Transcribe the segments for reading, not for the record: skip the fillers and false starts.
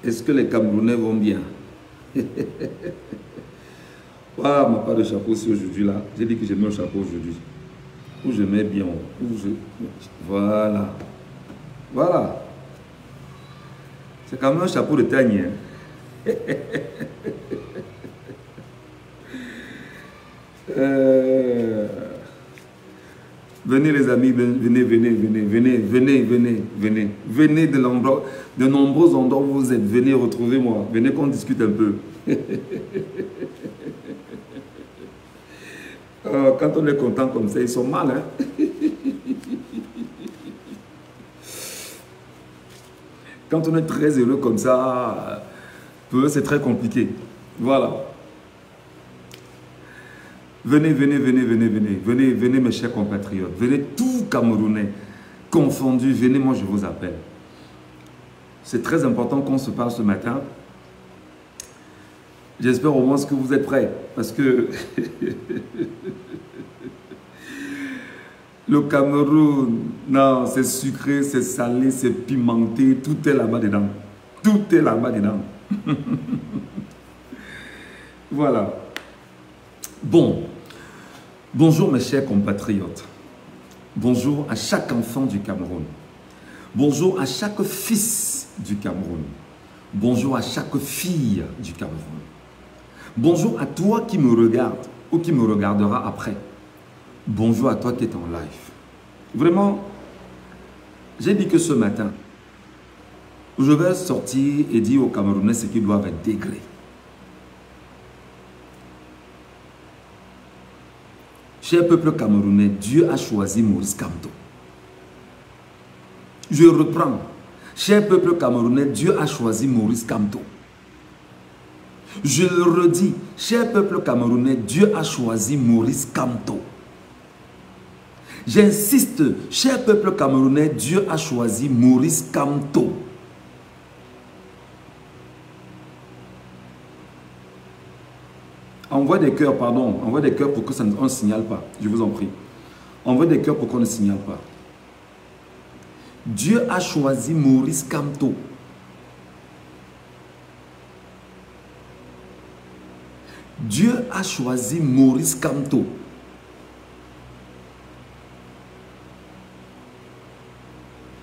Est-ce que les Camerounais vont bien? Ah, ma part de chapeau, c'est aujourd'hui là. J'ai dit que je mets un chapeau aujourd'hui. Où je mets bien. Voilà. Voilà. C'est quand même un chapeau de tagne. Hein? Venez les amis, venez. Venez de nombreux endroits où vous êtes. Venez, retrouvez-moi. Venez qu'on discute un peu. Quand on est content comme ça, ils sont mal. Hein? Quand on est très heureux comme ça, c'est très compliqué. Voilà. Venez mes chers compatriotes. Venez tous Camerounais confondus. Venez, moi je vous appelle. C'est très important qu'on se parle ce matin. J'espère au moins que vous êtes prêts. Parce que le Cameroun, non, c'est sucré, c'est salé, c'est pimenté. Tout est là-bas dedans. Tout est là-bas dedans. Voilà. Bon. Bonjour mes chers compatriotes. Bonjour à chaque enfant du Cameroun. Bonjour à chaque fils du Cameroun. Bonjour à chaque fille du Cameroun. Bonjour à toi qui me regarde ou qui me regardera après. Bonjour à toi qui est en live. Vraiment, j'ai dit que ce matin, je vais sortir et dire aux Camerounais ce qu'ils doivent intégrer. Cher peuple camerounais, Dieu a choisi Maurice Kamto. Je reprends. Cher peuple camerounais, Dieu a choisi Maurice Kamto. Je le redis. Cher peuple camerounais, Dieu a choisi Maurice Kamto. J'insiste. Cher peuple camerounais, Dieu a choisi Maurice Kamto. Envoie des cœurs, pardon. Envoie des cœurs pour que ça ne signale pas. Je vous en prie. Envoie des cœurs pour qu'on ne signale pas. Dieu a choisi Maurice Kamto. Dieu a choisi Maurice Kamto.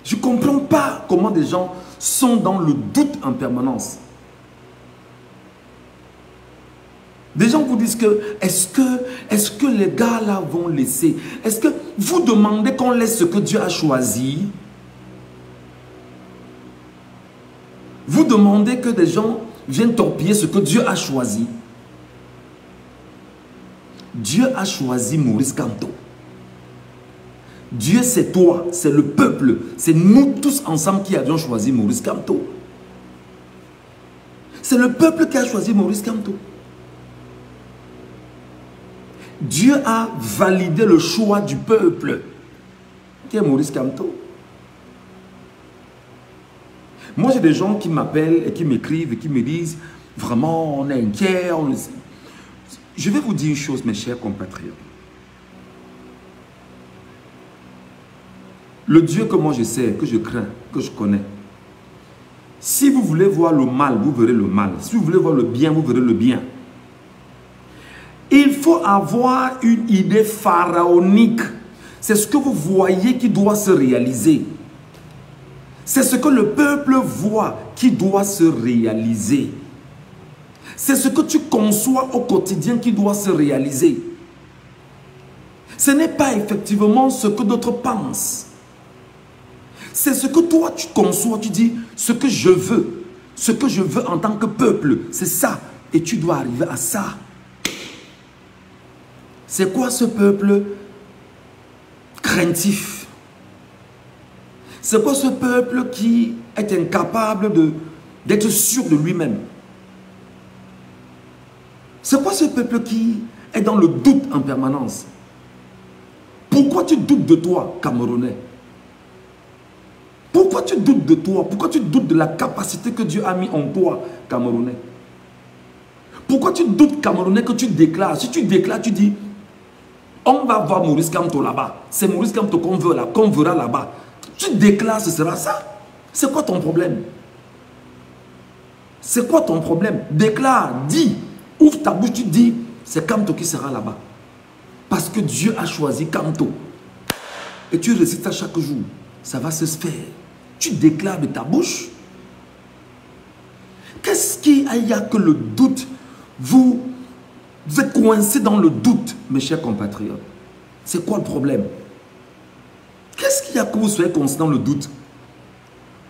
Je ne comprends pas comment des gens sont dans le doute en permanence. Des gens vous disent que, est-ce que les gars là vont laisser? Est-ce que vous demandez qu'on laisse ce que Dieu a choisi? Vous demandez que des gens viennent torpiller ce que Dieu a choisi? Dieu a choisi Maurice Kamto. Dieu c'est toi, c'est le peuple, c'est nous tous ensemble qui avions choisi Maurice Kamto. C'est le peuple qui a choisi Maurice Kamto. Dieu a validé le choix du peuple, qui est Maurice Kamto. Moi, j'ai des gens qui m'appellent et qui m'écrivent et qui me disent, vraiment, on est inquiet. Je vais vous dire une chose, mes chers compatriotes. Le Dieu que moi je sais, que je crains, que je connais, si vous voulez voir le mal, vous verrez le mal. Si vous voulez voir le bien, vous verrez le bien. Il faut avoir une idée pharaonique. C'est ce que vous voyez qui doit se réaliser. C'est ce que le peuple voit qui doit se réaliser. C'est ce que tu conçois au quotidien qui doit se réaliser. Ce n'est pas effectivement ce que d'autres pensent. C'est ce que toi tu conçois, tu dis ce que je veux en tant que peuple, c'est ça. Et tu dois arriver à ça. C'est quoi ce peuple craintif? C'est quoi ce peuple qui est incapable d'être sûr de lui-même? C'est quoi ce peuple qui est dans le doute en permanence? Pourquoi tu doutes de toi, Camerounais? Pourquoi tu doutes de toi? Pourquoi tu doutes de la capacité que Dieu a mis en toi, Camerounais? Pourquoi tu doutes, Camerounais, que tu déclares? Si tu déclares, tu dis, on va voir Maurice Kamto là-bas. C'est Maurice Kamto qu'on veut là, qu'on verra là-bas. Tu déclares, ce sera ça. C'est quoi ton problème? C'est quoi ton problème? Déclare, dis, ouvre ta bouche, tu dis, c'est Kamto qui sera là-bas. Parce que Dieu a choisi Kamto. Et tu récites ça chaque jour. Ça va se faire. Tu déclares de ta bouche. Qu'est-ce qu'il y a que le doute? Vous êtes coincé dans le doute, mes chers compatriotes. C'est quoi le problème? Qu'est-ce qu'il y a que vous soyez coincé dans le doute?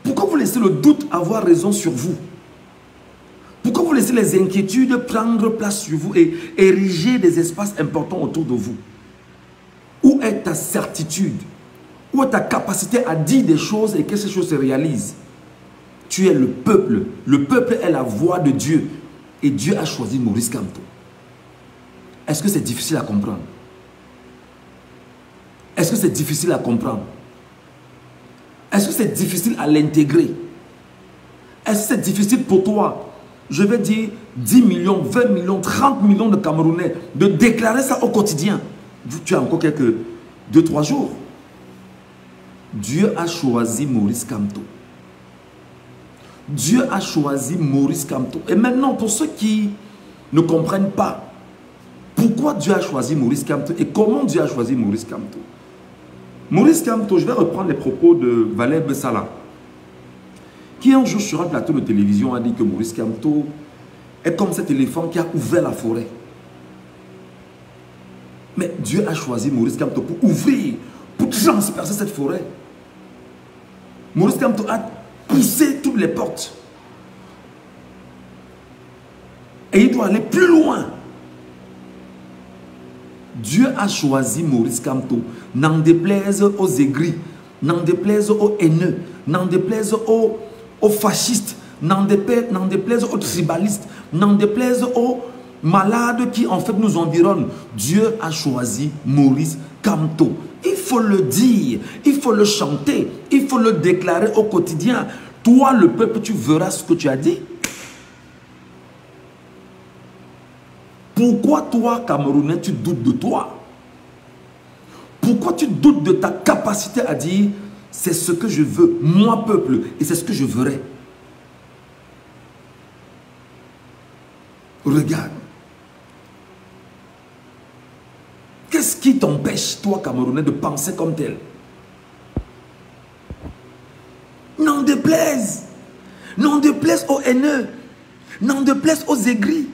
Pourquoi vous laissez le doute avoir raison sur vous? Pourquoi vous laissez les inquiétudes prendre place sur vous et ériger des espaces importants autour de vous? Où est ta certitude? Où est ta capacité à dire des choses et que ces choses se réalisent? Tu es le peuple. Le peuple est la voix de Dieu. Et Dieu a choisi Maurice Kamto. Est-ce que c'est difficile à comprendre? Est-ce que c'est difficile à comprendre? Est-ce que c'est difficile à l'intégrer? Est-ce que c'est difficile pour toi, je vais dire 10 millions, 20 millions, 30 millions de Camerounais, de déclarer ça au quotidien? Tu as encore quelques 2-3 jours. Dieu a choisi Maurice Kamto. Dieu a choisi Maurice Kamto. Et maintenant, pour ceux qui ne comprennent pas pourquoi Dieu a choisi Maurice Kamto et comment Dieu a choisi Maurice Kamto. Maurice Kamto, je vais reprendre les propos de Valère Bessala, qui un jour sur un plateau de télévision a dit que Maurice Kamto est comme cet éléphant qui a ouvert la forêt. Mais Dieu a choisi Maurice Kamto pour ouvrir, pour transpercer cette forêt. Maurice Kamto a poussé toutes les portes. Et il doit aller plus loin. Dieu a choisi Maurice Kamto. N'en déplaise aux aigris, n'en déplaise aux haineux, n'en déplaise aux fascistes, n'en déplaise aux tribalistes, n'en déplaise aux malades qui en fait nous environnent. Dieu a choisi Maurice Kamto. Il faut le dire, il faut le chanter, il faut le déclarer au quotidien. Toi, le peuple, tu verras ce que tu as dit. Pourquoi toi, Camerounais, tu doutes de toi? Pourquoi tu doutes de ta capacité à dire c'est ce que je veux, moi peuple, et c'est ce que je ferai? Regarde. Qu'est-ce qui t'empêche, toi, Camerounais, de penser comme tel? N'en déplaise. N'en déplaise aux haineux. N'en déplaise aux aigris.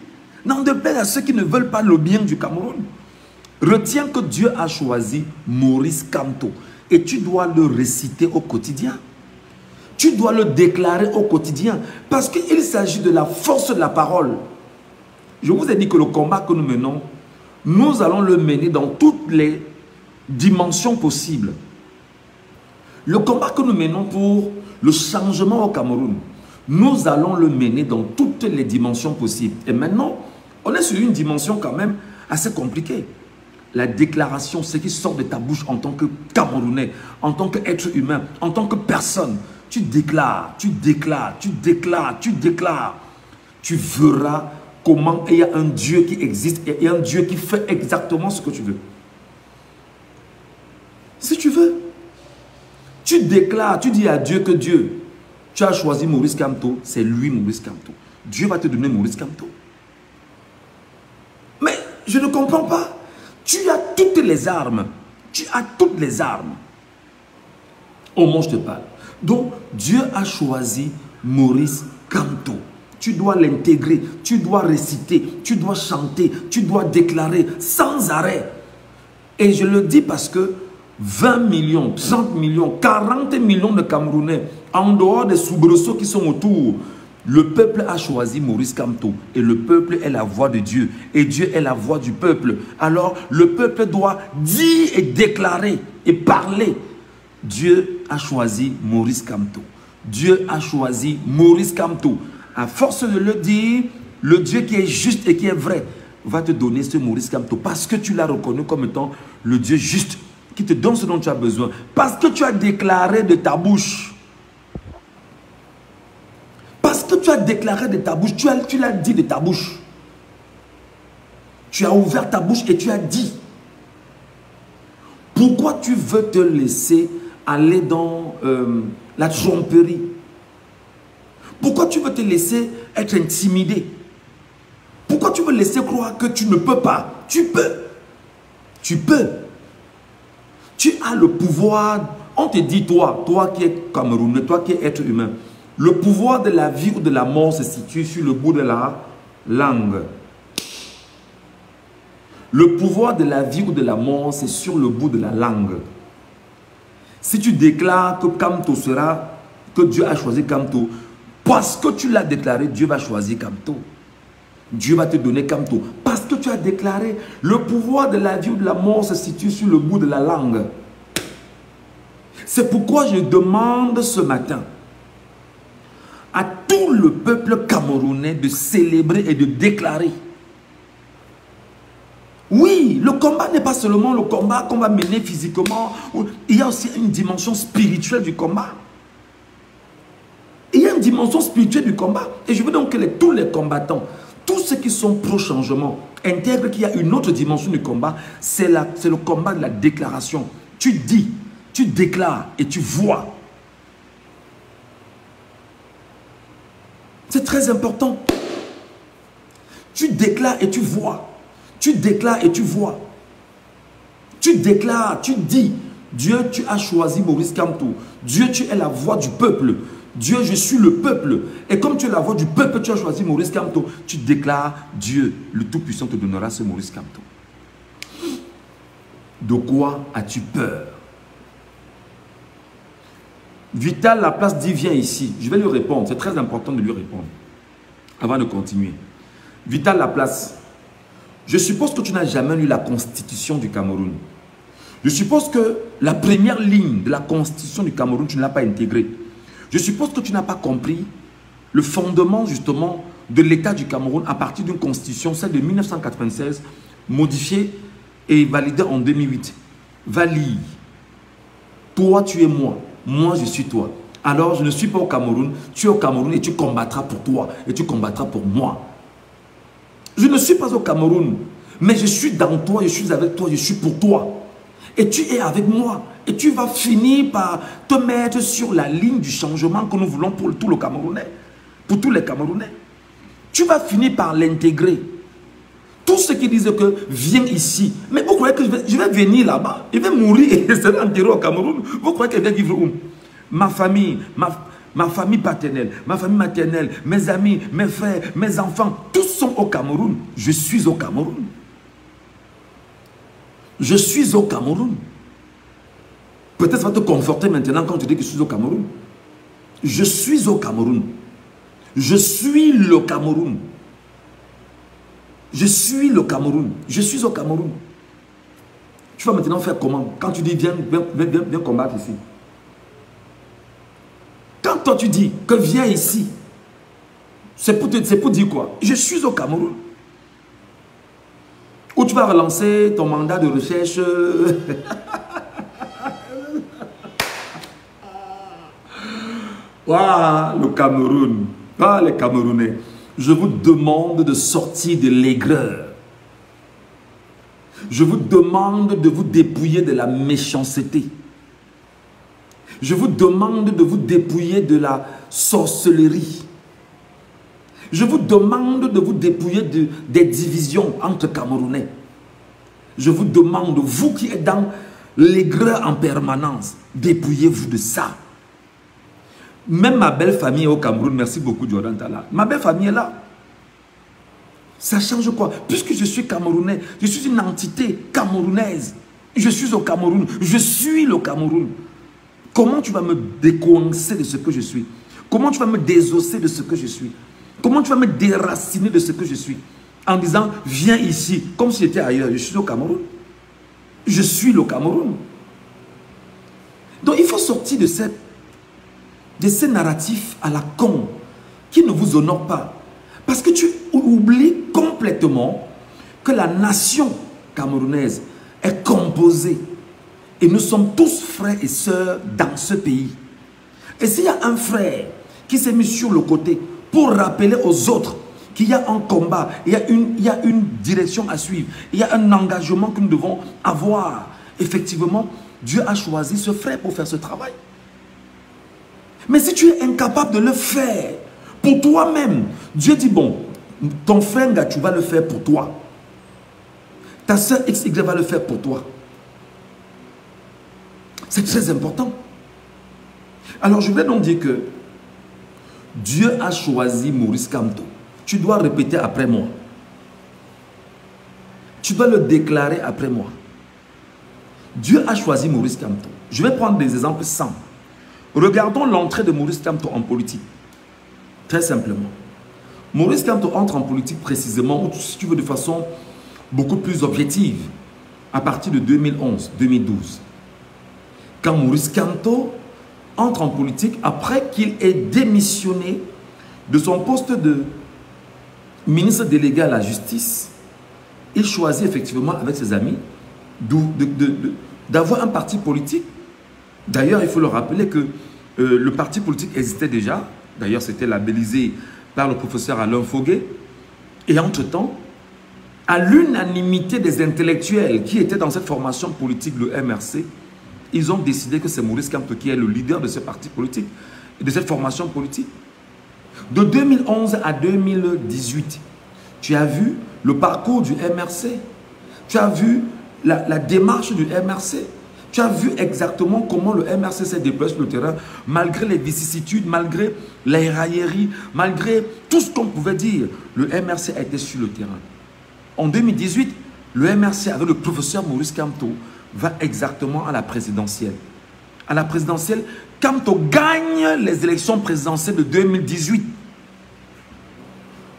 N'en déplaise à ceux qui ne veulent pas le bien du Cameroun. Retiens que Dieu a choisi Maurice Kamto. Et tu dois le réciter au quotidien. Tu dois le déclarer au quotidien. Parce qu'il s'agit de la force de la parole. Je vous ai dit que le combat que nous menons, nous allons le mener dans toutes les dimensions possibles. Le combat que nous menons pour le changement au Cameroun, nous allons le mener dans toutes les dimensions possibles. Et maintenant, on est sur une dimension quand même assez compliquée. La déclaration, ce qui sort de ta bouche en tant que Camerounais, en tant qu'être humain, en tant que personne. Tu déclares, tu déclares, tu déclares, tu déclares. Tu verras comment il y a un Dieu qui existe et un Dieu qui fait exactement ce que tu veux. Si tu veux, tu déclares, tu dis à Dieu que Dieu, tu as choisi Maurice Kamto, c'est lui Maurice Kamto. Dieu va te donner Maurice Kamto. Mais je ne comprends pas. Tu as toutes les armes. Tu as toutes les armes. Au moins je te parle. Donc Dieu a choisi Maurice Kamto. Tu dois l'intégrer, tu dois réciter, tu dois chanter, tu dois déclarer sans arrêt. Et je le dis parce que 20 millions, 30 millions, 40 millions de Camerounais, en dehors des soubresauts qui sont autour, le peuple a choisi Maurice Kamto. Et le peuple est la voix de Dieu. Et Dieu est la voix du peuple. Alors, le peuple doit dire et déclarer et parler. Dieu a choisi Maurice Kamto. Dieu a choisi Maurice Kamto. À force de le dire, le Dieu qui est juste et qui est vrai va te donner ce Maurice Kamto. Parce que tu l'as reconnu comme étant le Dieu juste qui te donne ce dont tu as besoin. Parce que tu as déclaré de ta bouche. Parce que tu as déclaré de ta bouche. Tu l'as dit de ta bouche. Tu as ouvert ta bouche et tu as dit. Pourquoi tu veux te laisser aller dans la tromperie? Pourquoi tu veux te laisser être intimidé? Pourquoi tu veux laisser croire que tu ne peux pas? Tu peux. Tu peux. Tu as le pouvoir. On te dit, toi qui es Camerounais, toi qui es être humain, le pouvoir de la vie ou de la mort se situe sur le bout de la langue. Le pouvoir de la vie ou de la mort, c'est sur le bout de la langue. Si tu déclares que Kamto sera, que Dieu a choisi Kamto, parce que tu l'as déclaré, Dieu va choisir Kamto. Dieu va te donner Kamto. Parce que tu as déclaré, le pouvoir de la vie ou de la mort se situe sur le bout de la langue. C'est pourquoi je demande ce matin à tout le peuple camerounais de célébrer et de déclarer. Oui, le combat n'est pas seulement le combat qu'on va mener physiquement. Il y a aussi une dimension spirituelle du combat. Il y a une dimension spirituelle du combat. Et je veux donc que tous les combattants, tous ceux qui sont pro-changement, intègrent qu'il y a une autre dimension du combat. C'est le combat de la déclaration. Tu dis, tu déclares et tu vois. C'est très important. Tu déclares et tu vois. Tu déclares et tu vois. Tu déclares, tu dis, Dieu, tu as choisi Maurice Kamto. Dieu, tu es la voix du peuple. Dieu, je suis le peuple. Et comme tu es la voix du peuple, tu as choisi Maurice Kamto. Tu déclares, Dieu, le Tout-Puissant te donnera ce Maurice Kamto. De quoi as-tu peur? Vital Laplace dit, viens ici. Je vais lui répondre. C'est très important de lui répondre. Avant de continuer. Vital Laplace. Je suppose que tu n'as jamais lu la Constitution du Cameroun. Je suppose que la première ligne de la Constitution du Cameroun, tu ne l'as pas intégrée. Je suppose que tu n'as pas compris le fondement justement de l'État du Cameroun à partir d'une Constitution, celle de 1996, modifiée et validée en 2008. Valide. Toi, tu es moi. Moi, je suis toi. Alors, je ne suis pas au Cameroun. Tu es au Cameroun et tu combattras pour toi. Et tu combattras pour moi. Je ne suis pas au Cameroun, mais je suis dans toi, je suis avec toi, je suis pour toi. Et tu es avec moi. Et tu vas finir par te mettre sur la ligne du changement que nous voulons pour tout le Camerounais. Pour tous les Camerounais. Tu vas finir par l'intégrer. Tous ceux qui disent que viens ici. Mais vous croyez que je vais venir là-bas? Je vais mourir et se enterrer au Cameroun. Vous croyez que je vais vivre où? Ma famille, ma famille paternelle, ma famille maternelle, mes amis, mes frères, mes enfants, tous sont au Cameroun. Je suis au Cameroun. Je suis au Cameroun. Peut-être ça va te conforter maintenant quand tu dis que je suis au Cameroun. Je suis au Cameroun. Je suis le Cameroun. Je suis le Cameroun. Je suis au Cameroun. Tu vas maintenant faire comment? Quand tu dis viens combattre ici. Quand toi tu dis que viens ici, c'est pour dire quoi? Je suis au Cameroun. Ou tu vas relancer ton mandat de recherche. Waouh, le Cameroun. Ah, les Camerounais. Je vous demande de sortir de l'aigreur. Je vous demande de vous dépouiller de la méchanceté. Je vous demande de vous dépouiller de la sorcellerie. Je vous demande de vous dépouiller des divisions entre Camerounais. Je vous demande, vous qui êtes dans l'aigreur en permanence, dépouillez-vous de ça. Même ma belle famille est au Cameroun. Merci beaucoup, Jordan Talla. Ma belle famille est là. Ça change quoi? Puisque je suis Camerounais, je suis une entité camerounaise. Je suis au Cameroun. Je suis le Cameroun. Comment tu vas me décoincer de ce que je suis? Comment tu vas me désosser de ce que je suis? Comment tu vas me déraciner de ce que je suis? En disant, viens ici, comme si j'étais ailleurs. Je suis au Cameroun. Je suis le Cameroun. Donc il faut sortir de ces narratifs à la con qui ne vous honorent pas. Parce que tu oublies complètement que la nation camerounaise est composée et nous sommes tous frères et sœurs dans ce pays. Et s'il y a un frère qui s'est mis sur le côté pour rappeler aux autres qu'il y a un combat, il y a une direction à suivre, il y a un engagement que nous devons avoir, effectivement, Dieu a choisi ce frère pour faire ce travail. Mais si tu es incapable de le faire Pour toi-même. Dieu dit, bon, ton frère, tu vas le faire pour toi. Ta soeur XY va le faire pour toi. C'est très important. Alors, je vais donc dire que Dieu a choisi Maurice Kamto. Tu dois répéter après moi. Tu dois le déclarer après moi. Dieu a choisi Maurice Kamto. Je vais prendre des exemples simples. Regardons l'entrée de Maurice Kamto en politique. Très simplement. Maurice Kamto entre en politique précisément, ou si tu veux de façon beaucoup plus objective, à partir de 2011-2012. Quand Maurice Kamto entre en politique après qu'il ait démissionné de son poste de ministre délégué à la justice, il choisit effectivement avec ses amis d'avoir un parti politique. D'ailleurs, il faut le rappeler que le parti politique existait déjà. D'ailleurs, c'était labellisé par le professeur Alain Foguet. Et entre-temps, à l'unanimité des intellectuels qui étaient dans cette formation politique, le MRC, ils ont décidé que c'est Maurice Kamto qui est le leader de ce parti politique et de cette formation politique. De 2011 à 2018, tu as vu le parcours du MRC, tu as vu la démarche du MRC, tu as vu exactement comment le MRC s'est déplacé sur le terrain, malgré les vicissitudes, malgré les railleries, malgré tout ce qu'on pouvait dire, le MRC a été sur le terrain. En 2018, le MRC avec le professeur Maurice Kamto va exactement à la présidentielle. À la présidentielle, Kamto gagne les élections présidentielles de 2018.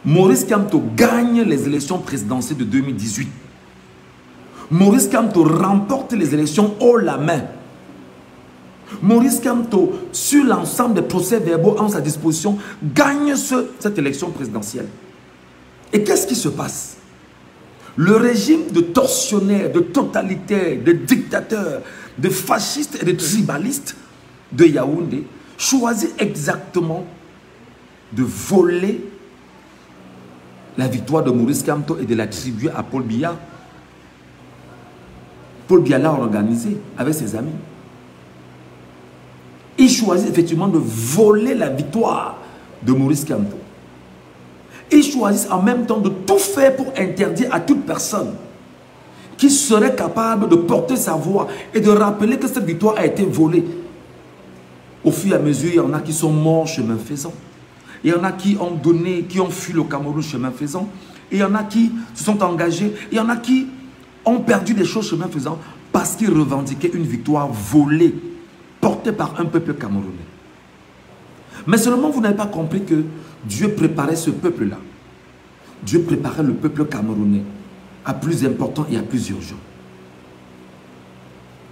Maurice Kamto gagne les élections présidentielles de 2018. Maurice Kamto remporte les élections haut la main. Maurice Kamto, sur l'ensemble des procès-verbaux en sa disposition, gagne cette élection présidentielle. Et qu'est-ce qui se passe? Le régime de tortionnaires, de totalitaires, de dictateurs, de fascistes et de tribalistes de Yaoundé choisit exactement de voler la victoire de Maurice Kamto et de l'attribuer à Paul Biya. Paul Biya l'a organisé avec ses amis. Il choisit effectivement de voler la victoire de Maurice Kamto. Ils choisissent en même temps de tout faire pour interdire à toute personne qui serait capable de porter sa voix et de rappeler que cette victoire a été volée. Au fur et à mesure, il y en a qui sont morts chemin faisant. Il y en a qui ont donné, qui ont fui le Cameroun chemin faisant. Et il y en a qui se sont engagés. Il y en a qui ont perdu des choses chemin faisant parce qu'ils revendiquaient une victoire volée, portée par un peuple camerounais. Mais seulement vous n'avez pas compris que Dieu préparait ce peuple-là. Dieu préparait le peuple camerounais à plus important et à plus urgent.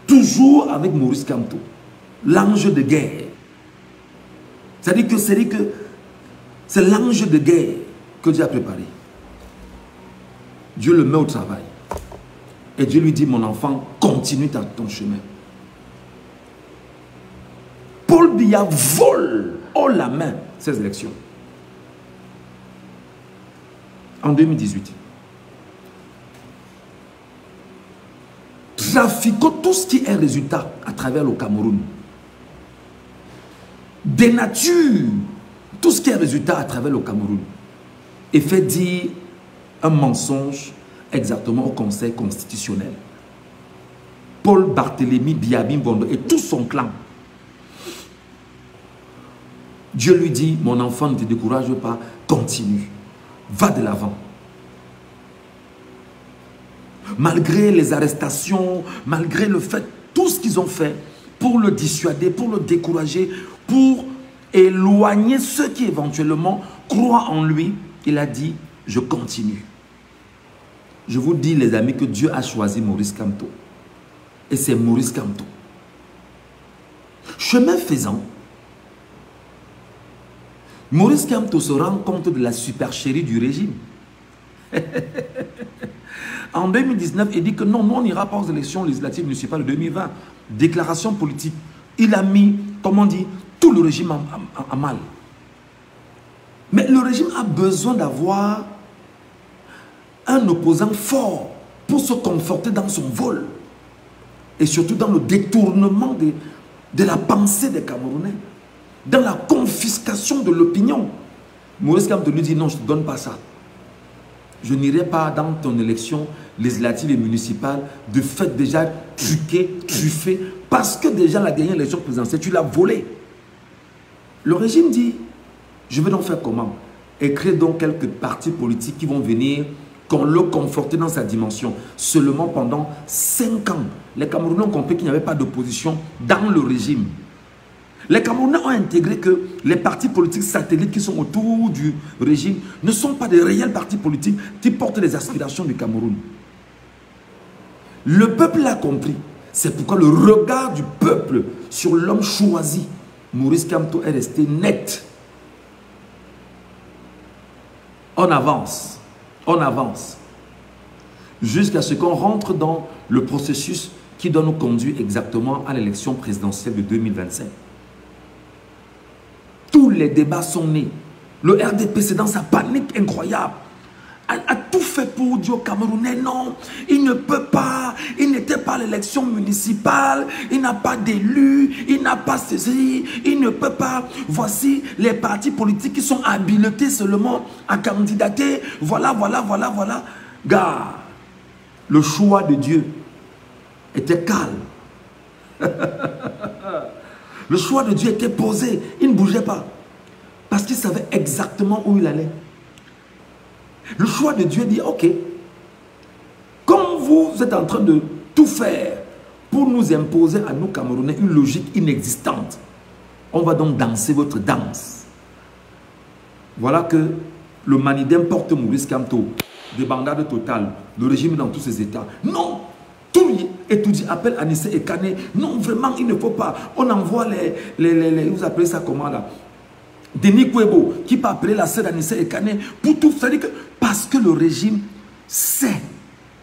Toujours avec Maurice Kamto, l'ange de guerre. C'est-à-dire que c'est l'ange de guerre que Dieu a préparé. Dieu le met au travail. Et Dieu lui dit, mon enfant, continue ton chemin. Paul Biya vole haut la main ces élections. En 2018. Trafiquant tout ce qui est résultat à travers le Cameroun. Dénature tout ce qui est résultat à travers le Cameroun. Et fait dire un mensonge exactement au Conseil constitutionnel. Paul Barthélemy Biya Bimbondo et tout son clan. Dieu lui dit, mon enfant, ne te décourage pas, continue, va de l'avant. Malgré les arrestations, malgré le fait, tout ce qu'ils ont fait pour le dissuader, pour le décourager, pour éloigner ceux qui éventuellement croient en lui, il a dit, je continue. Je vous dis les amis que Dieu a choisi Maurice Kamto. Et c'est Maurice Kamto. Chemin faisant, Maurice Kamto se rend compte de la supercherie du régime. En 2019, il dit que non, nous on n'ira pas aux élections législatives municipales de 2020. Déclaration politique. Il a mis, comme on dit, tout le régime en mal. Mais le régime a besoin d'avoir un opposant fort pour se conforter dans son vol. Et surtout dans le détournement de la pensée des Camerounais. Dans la confiscation de l'opinion. Maurice Kamto lui dit non, je ne te donne pas ça. Je n'irai pas dans ton élection législative et municipale de fait déjà truqué, truffé, parce que déjà la dernière élection présidentielle, tu l'as volée. Le régime dit, je vais donc faire comment? Et créer donc quelques partis politiques qui vont venir le conforter dans sa dimension. Seulement pendant 5 ans, les Camerounais ont compris qu'il n'y avait pas d'opposition dans le régime. Les Camerounais ont intégré que les partis politiques satellites qui sont autour du régime ne sont pas des réels partis politiques qui portent les aspirations du Cameroun. Le peuple l'a compris. C'est pourquoi le regard du peuple sur l'homme choisi, Maurice Kamto, est resté net. On avance, jusqu'à ce qu'on rentre dans le processus qui doit nous conduire exactement à l'élection présidentielle de 2025. Tous les débats sont nés. Le RDP, c'est dans sa panique incroyable, a tout fait pour dire aux Camerounais, non, il ne peut pas, il n'était pas à l'élection municipale, il n'a pas d'élu, il n'a pas ceci, il ne peut pas. Voici les partis politiques qui sont habilités seulement à candidater. Voilà. Gars, le choix de Dieu était calme. Le choix de Dieu était posé, il ne bougeait pas, parce qu'il savait exactement où il allait. Le choix de Dieu dit, ok, comme vous êtes en train de tout faire pour nous imposer à nous Camerounais une logique inexistante, on va donc danser votre danse. Voilà que le Manidem porte Maurice Kamto, débandade totale, le régime dans tous ses états. Non, tout étudiant appelle Anissé Ekane, non vraiment il ne faut pas, on envoie vous appelez ça comment là, Denis Kwebo, qui peut appeler la sœur Anissé Ekane pour tout faire, parce que le régime sait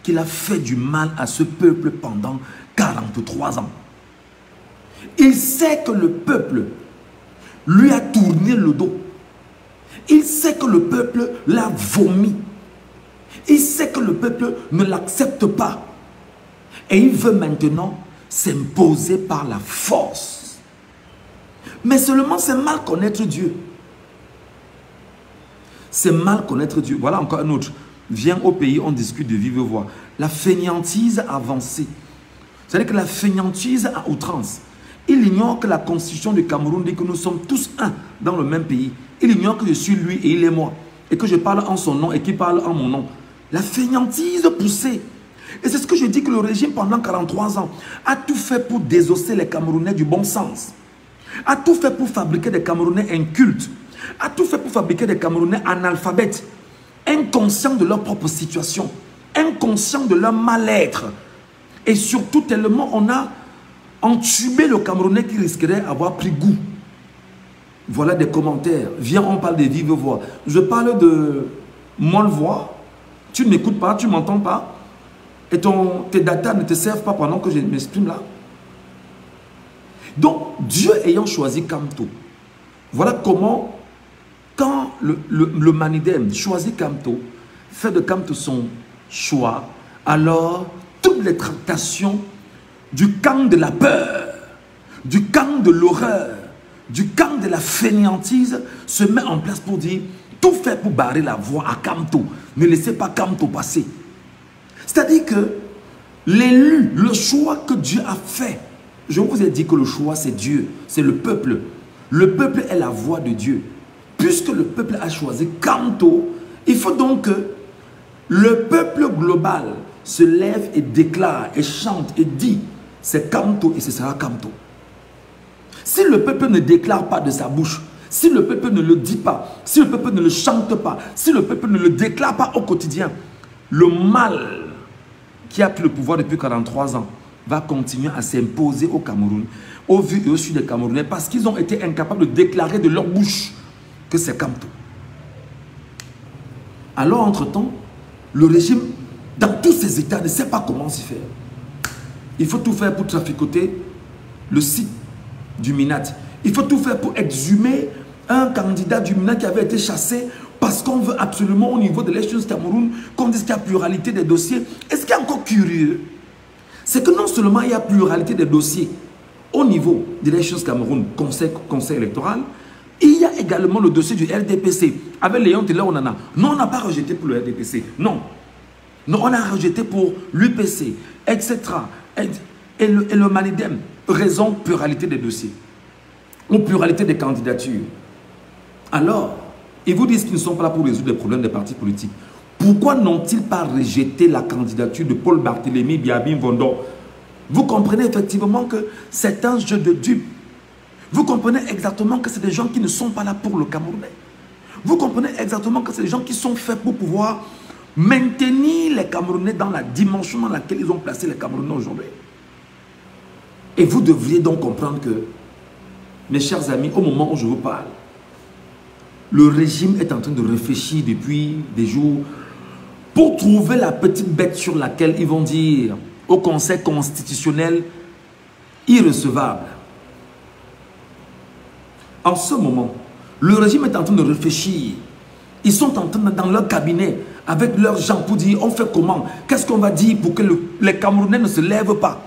qu'il a fait du mal à ce peuple pendant 43 ans. Il sait que le peuple lui a tourné le dos. Il sait que le peuple l'a vomi. Il sait que le peuple ne l'accepte pas. Et il veut maintenant s'imposer par la force. Mais seulement c'est mal connaître Dieu. C'est mal connaître Dieu. Voilà encore un autre. Viens au pays, on discute de vive voix. La fainéantise avancée. C'est-à-dire que la fainéantise à outrance. Il ignore que la constitution du Cameroun dit que nous sommes tous un dans le même pays. Il ignore que je suis lui et il est moi. Et que je parle en son nom et qu'il parle en mon nom. La fainéantise poussée. Et c'est ce que je dis que le régime pendant 43 ans a tout fait pour désosser les Camerounais du bon sens. A tout fait pour fabriquer des Camerounais incultes. A tout fait pour fabriquer des Camerounais analphabètes. Inconscients de leur propre situation. Inconscients de leur mal-être. Et surtout tellement on a entubé le Camerounais qui risquerait d'avoir pris goût. Voilà des commentaires. Viens, on parle des vives voix. Je parle de molle voix. Tu ne m'écoutes pas, tu ne m'entends pas. Et tes datas ne te servent pas pendant que je m'exprime là. Donc, Dieu ayant choisi Kamto, voilà comment, quand le Manidem choisit Kamto, fait de Kamto son choix, alors toutes les tractations du camp de la peur, du camp de l'horreur, du camp de la fainéantise se met en place pour dire tout fait pour barrer la voie à Kamto. Ne laissez pas Kamto passer. C'est-à-dire que l'élu, le choix que Dieu a fait, je vous ai dit que le choix c'est Dieu, c'est le peuple. Le peuple est la voix de Dieu. Puisque le peuple a choisi Kamto, il faut donc que le peuple global se lève et déclare et chante et dit c'est Kamto et ce sera Kamto. Si le peuple ne déclare pas de sa bouche, si le peuple ne le dit pas, si le peuple ne le chante pas, si le peuple ne le déclare pas au quotidien, le mal qui a pris le pouvoir depuis 43 ans va continuer à s'imposer au Cameroun, au vu et au su des Camerounais, parce qu'ils ont été incapables de déclarer de leur bouche que c'est Kamto. Alors, entre-temps, le régime, dans tous ses états, ne sait pas comment s'y faire. Il faut tout faire pour traficoter le site du MINAT. Il faut tout faire pour exhumer un candidat du MINAT qui avait été chassé parce qu'on veut absolument au niveau de l'élection Cameroun qu'on dise qu'il y a pluralité des dossiers. Et ce qui est encore curieux, c'est que non seulement il y a pluralité des dossiers au niveau de l'élection Cameroun, conseil électoral, Il y a également le dossier du RDPC. Avec Léon Taylor, on en a. Non, on n'a pas rejeté pour le RDPC. Non. Non, on a rejeté pour l'UPC, etc. Et le Manidem. Raison, pluralité des dossiers. Ou pluralité des candidatures. Alors, ils vous disent qu'ils ne sont pas là pour résoudre les problèmes des partis politiques. Pourquoi n'ont-ils pas rejeté la candidature de Paul Barthélémy Biabin Vondo? Vous comprenez effectivement que c'est un jeu de dupes. Vous comprenez exactement que c'est des gens qui ne sont pas là pour le Camerounais. Vous comprenez exactement que c'est des gens qui sont faits pour pouvoir maintenir les Camerounais dans la dimension dans laquelle ils ont placé les Camerounais aujourd'hui. Et vous devriez donc comprendre que, mes chers amis, au moment où je vous parle, le régime est en train de réfléchir depuis des jours pour trouver la petite bête sur laquelle ils vont dire au Conseil constitutionnel irrecevable. En ce moment, le régime est en train de réfléchir. Ils sont en train dans leur cabinet avec leurs gens pour dire on fait comment? Qu'est-ce qu'on va dire pour que les Camerounais ne se lèvent pas?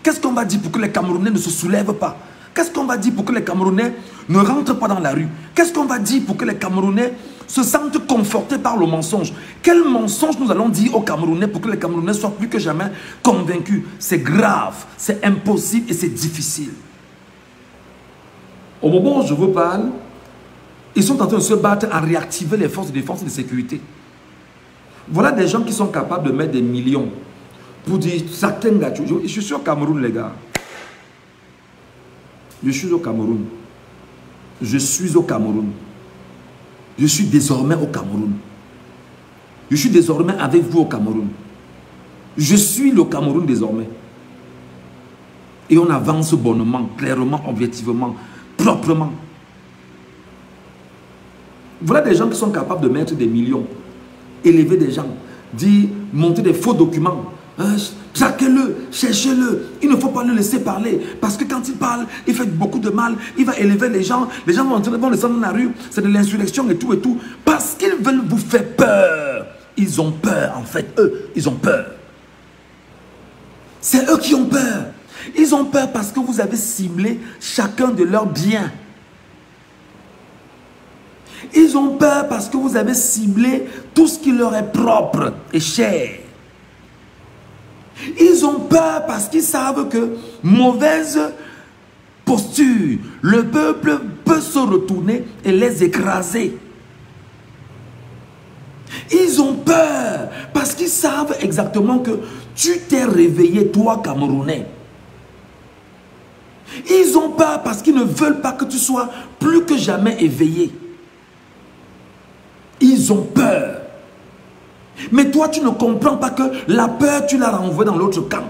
Qu'est-ce qu'on va dire pour que les Camerounais ne se soulèvent pas? Qu'est-ce qu'on va dire pour que les Camerounais ne rentrent pas dans la rue? Qu'est-ce qu'on va dire pour que les Camerounais se sentent confortés par le mensonge? Quel mensonge nous allons dire aux Camerounais pour que les Camerounais soient plus que jamais convaincus? C'est grave, c'est impossible et c'est difficile. Au moment où je vous parle, ils sont en train de se battre à réactiver les forces de défense et de sécurité. Voilà des gens qui sont capables de mettre des millions pour dire certains gars. Je suis au Cameroun, les gars. Je suis au Cameroun. Je suis au Cameroun. Je suis désormais au Cameroun. Je suis désormais avec vous au Cameroun. Je suis le Cameroun désormais. Et on avance bonnement, clairement, objectivement, proprement. Voilà des gens qui sont capables de mettre des millions, élever des gens, dire, monter des faux documents. Traquez-le, cherchez-le. Il ne faut pas le laisser parler. Parce que quand il parle, il fait beaucoup de mal. Il va élever les gens. Les gens vont descendre dans la rue. C'est de l'insurrection et tout et tout. Parce qu'ils veulent vous faire peur. Ils ont peur, en fait. Eux, ils ont peur. C'est eux qui ont peur. Ils ont peur parce que vous avez ciblé chacun de leurs biens. Ils ont peur parce que vous avez ciblé tout ce qui leur est propre et cher. Ils ont peur parce qu'ils savent que mauvaise posture, le peuple peut se retourner et les écraser. Ils ont peur parce qu'ils savent exactement que tu t'es réveillé, toi, Camerounais. Ils ont peur parce qu'ils ne veulent pas que tu sois plus que jamais éveillé. Ils ont peur. Mais toi, tu ne comprends pas que la peur, tu la renvoies dans l'autre camp.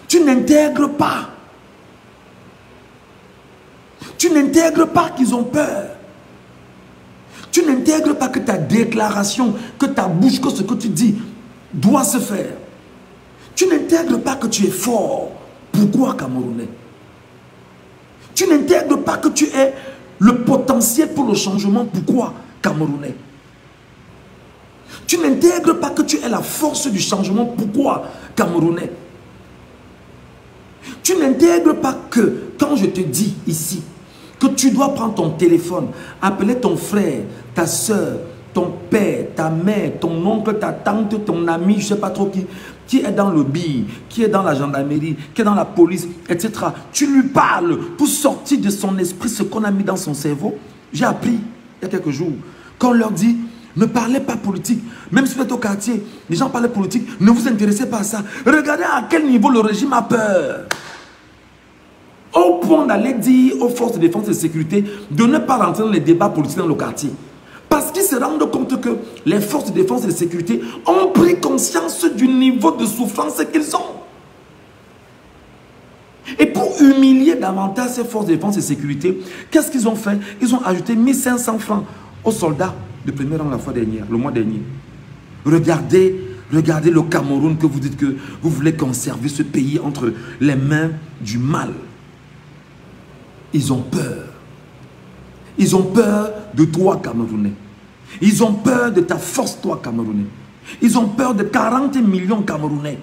Tu n'intègres pas. Tu n'intègres pas qu'ils ont peur. Tu n'intègres pas que ta déclaration, que ta bouche, que ce que tu dis doit se faire. Tu n'intègres pas que tu es fort. Pourquoi, Camerounais? Tu n'intègres pas que tu es le potentiel pour le changement. Pourquoi, Camerounais? Tu n'intègres pas que tu es la force du changement. Pourquoi, Camerounais? Tu n'intègres pas que, quand je te dis ici, que tu dois prendre ton téléphone, appeler ton frère, ta soeur, ton père, ta mère, ton oncle, ta tante, ton ami, je ne sais pas trop qui est dans le BI, qui est dans la gendarmerie, qui est dans la police, etc. Tu lui parles pour sortir de son esprit ce qu'on a mis dans son cerveau. J'ai appris il y a quelques jours qu'on leur dit ne parlez pas politique. Même si vous êtes au quartier, les gens parlent politique, ne vous intéressez pas à ça. Regardez à quel niveau le régime a peur. Au point d'aller dire aux forces de défense et de sécurité de ne pas rentrer dans les débats politiques dans le quartier. Parce qu'ils se rendent compte que les forces de défense et de sécurité ont pris conscience du niveau de souffrance qu'ils ont. Et pour humilier davantage ces forces de défense et de sécurité, qu'est-ce qu'ils ont fait? Ils ont ajouté 1500 francs aux soldats de premier rang la fois dernière, le mois dernier. Regardez le Cameroun que vous dites que vous voulez conserver ce pays entre les mains du mal. Ils ont peur. Ils ont peur de toi, Camerounais. Ils ont peur de ta force, toi, Camerounais. Ils ont peur de 40 millions Camerounais.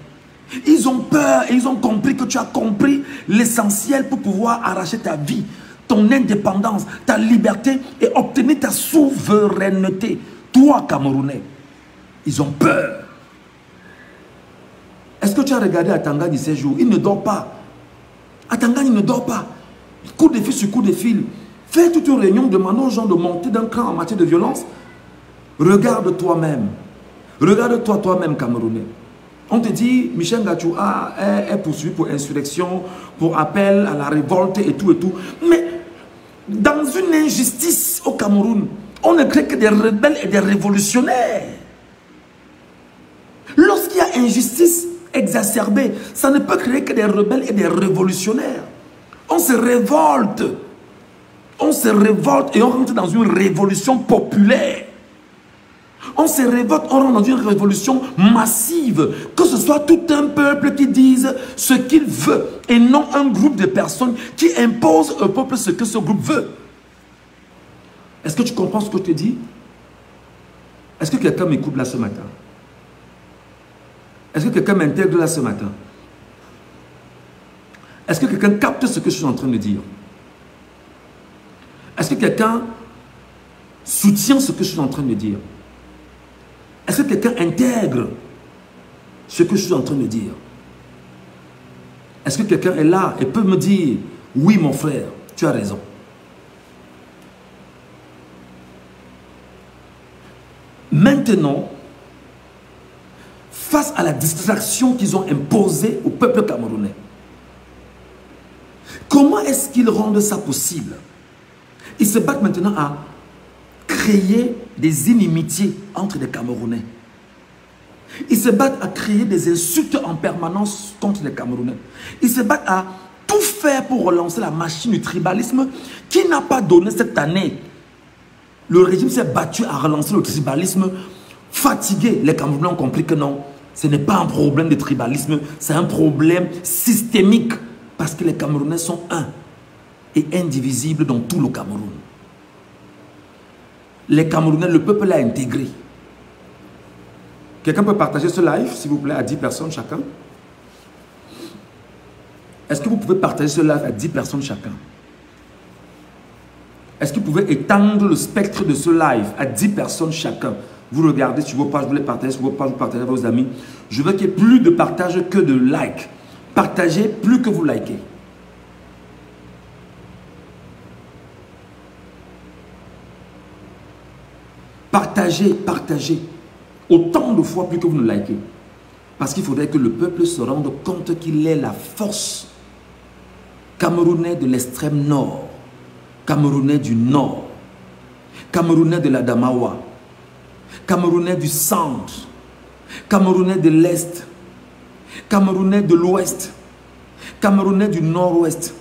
Ils ont peur et ils ont compris que tu as compris l'essentiel pour pouvoir arracher ta vie. ton indépendance, ta liberté et obtenir ta souveraineté. Toi, Camerounais, ils ont peur. Est-ce que tu as regardé Atangane ces jours? Il ne dort pas. Atangane, il ne dort pas. Coup de fil sur coup de fil. Fais toute une réunion, demande aux gens de monter d'un cran en matière de violence. Regarde toi-même. Regarde-toi toi-même, Camerounais. On te dit, Michel Gachoua est poursuivi pour insurrection, pour appel à la révolte et tout et tout. Mais dans une injustice au Cameroun, on ne crée que des rebelles et des révolutionnaires. Lorsqu'il y a injustice exacerbée, ça ne peut créer que des rebelles et des révolutionnaires. On se révolte. On se révolte et on rentre dans une révolution populaire. On se révolte, on rentre dans une révolution massive. Que ce soit tout un peuple qui dise ce qu'il veut et non un groupe de personnes qui imposent au peuple ce que ce groupe veut. Est-ce que tu comprends ce que je te dis? Est-ce que quelqu'un m'écoute là ce matin? Est-ce que quelqu'un m'intègre là ce matin? Est-ce que quelqu'un capte ce que je suis en train de dire? Est-ce que quelqu'un soutient ce que je suis en train de dire? Est-ce que quelqu'un intègre ce que je suis en train de dire? Est-ce que quelqu'un est là et peut me dire, oui mon frère, tu as raison? Maintenant, face à la distraction qu'ils ont imposée au peuple camerounais, comment est-ce qu'ils rendent ça possible? Ils se battent maintenant à créer des inimitiés entre les Camerounais. Ils se battent à créer des insultes en permanence contre les Camerounais. Ils se battent à tout faire pour relancer la machine du tribalisme qui n'a pas donné cette année. Le régime s'est battu à relancer le tribalisme. Fatigué, les Camerounais ont compris que non, ce n'est pas un problème de tribalisme, c'est un problème systémique parce que les Camerounais sont un et indivisibles dans tout le Cameroun. Les Camerounais, le peuple l'a intégré. Quelqu'un peut partager ce live, s'il vous plaît, à 10 personnes chacun? Est-ce que vous pouvez partager ce live à 10 personnes chacun? Est-ce que vous pouvez étendre le spectre de ce live à 10 personnes chacun? Vous regardez sur vos pages, vous les partagez sur vos pages, vous partagez à vos amis. Je veux qu'il y ait plus de partage que de like. Partagez plus que vous likez. Partagez, partagez. Autant de fois plus que vous ne likez. Parce qu'il faudrait que le peuple se rende compte qu'il est la force. Camerounais de l'extrême nord. Camerounais du nord. Camerounais de la Damawa. Camerounais du centre. Camerounais de l'est. Camerounais de l'ouest. Camerounais du nord-ouest.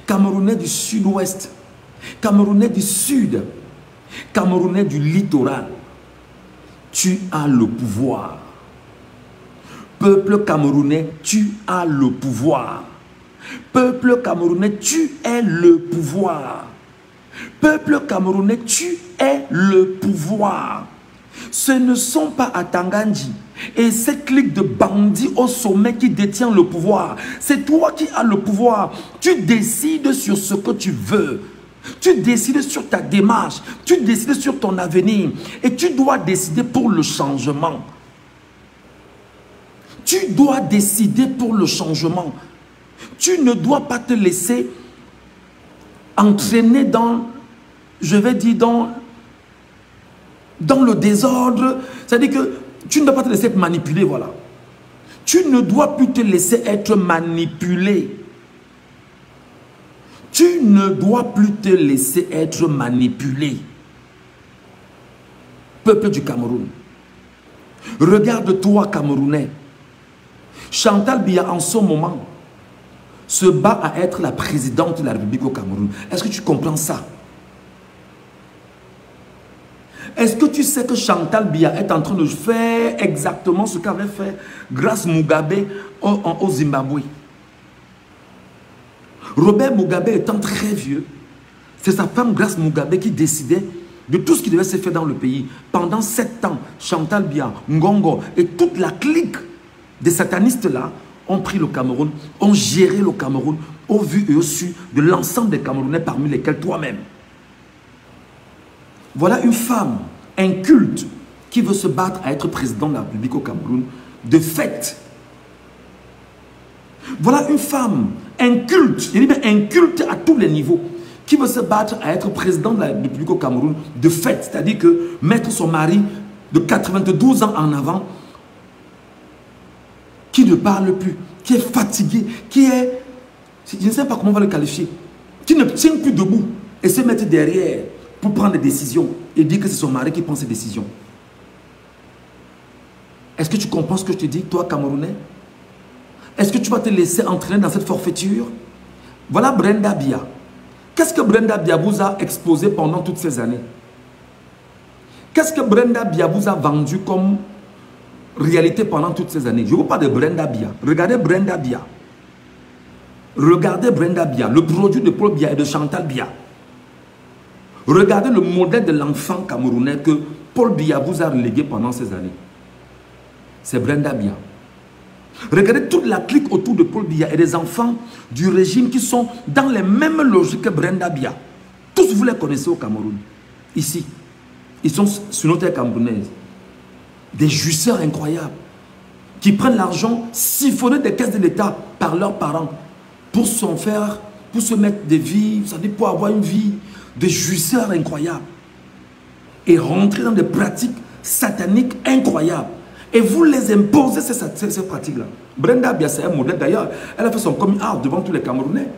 Camerounais du sud-ouest. Camerounais du sud. Camerounais du littoral, tu as le pouvoir. Peuple camerounais, tu as le pouvoir. Peuple camerounais, tu es le pouvoir. Peuple camerounais, tu es le pouvoir. Ce ne sont pas Atangandji et cette clique de bandits au sommet qui détient le pouvoir. C'est toi qui as le pouvoir. Tu décides sur ce que tu veux. Tu décides sur ta démarche, tu décides sur ton avenir et tu dois décider pour le changement. Tu dois décider pour le changement. Tu ne dois pas te laisser entraîner dans, je vais dire, dans le désordre. C'est-à-dire que tu ne dois pas te laisser être manipulé, voilà. Tu ne dois plus te laisser être manipulé. Tu ne dois plus te laisser être manipulé. Peuple du Cameroun. Regarde-toi, Camerounais. Chantal Biya, en ce moment, se bat à être la présidente de la République au Cameroun. Est-ce que tu comprends ça? Est-ce que tu sais que Chantal Biya est en train de faire exactement ce qu'avait fait Grace Mugabe au Zimbabwe? Robert Mugabe étant très vieux, c'est sa femme Grace Mugabe qui décidait de tout ce qui devait se faire dans le pays. Pendant 7 ans, Chantal Biya, Ngongo et toute la clique des satanistes là ont pris le Cameroun, ont géré le Cameroun au vu et au su de l'ensemble des Camerounais, parmi lesquels toi-même. Voilà une femme inculte qui veut se battre à être président de la République au Cameroun, de fait. Voilà une femme inculte, je dis bien inculte à tous les niveaux, qui veut se battre à être président de la République au Cameroun, de fait. C'est-à-dire que mettre son mari de 92 ans en avant, qui ne parle plus, qui est fatigué, qui est, je ne sais pas comment on va le qualifier, qui ne tient plus debout et se mettre derrière pour prendre des décisions et dire que c'est son mari qui prend ses décisions. Est-ce que tu comprends ce que je te dis, toi, Camerounais? Est-ce que tu vas te laisser entraîner dans cette forfaiture? Voilà Brenda Bia. Qu'est-ce que Brenda Bia vous a exposé pendant toutes ces années? Qu'est-ce que Brenda Bia vous a vendu comme réalité pendant toutes ces années? Je vous parle de Brenda Bia. Regardez Brenda Bia. Regardez Brenda Bia, le produit de Paul Bia et de Chantal Bia. Regardez le modèle de l'enfant camerounais que Paul Bia vous a relégué pendant ces années. C'est Brenda Bia. Regardez toute la clique autour de Paul Bia et des enfants du régime qui sont dans les mêmes logiques que Brenda Bia. Tous vous les connaissez au Cameroun. Ici. Ils sont sur notre terre camerounaise. Des jouisseurs incroyables qui prennent l'argent siphonné des caisses de l'État par leurs parents pour se mettre des vies, ça dit pour avoir une vie de jouisseurs incroyables et rentrer dans des pratiques sataniques incroyables. Et vous les imposez ces pratiques-là. Brenda Bia, c'est un modèle d'ailleurs. Elle a fait son coming out devant tous les Camerounais.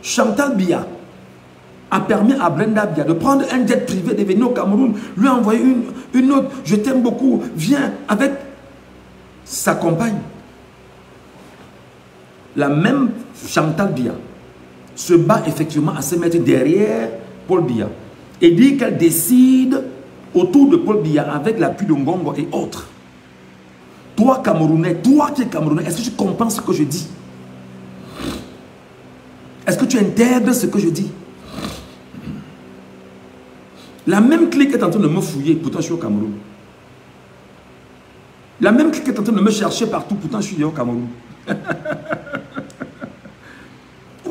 Chantal Bia a permis à Brenda Bia de prendre un jet privé, de venir au Cameroun, lui envoyer une note. Je t'aime beaucoup, viens avec sa compagne. La même Chantal Bia se bat effectivement à se mettre derrière Paul Bia et dit qu'elle décide autour de Paul Bia avec l'appui de Ngongo et autres. Toi Camerounais, toi qui es Camerounais, est-ce que tu comprends ce que je dis? Est-ce que tu intègres ce que je dis? La même clique est en train de me fouiller, pourtant je suis au Cameroun. La même clique est en train de me chercher partout, pourtant je suis au Cameroun.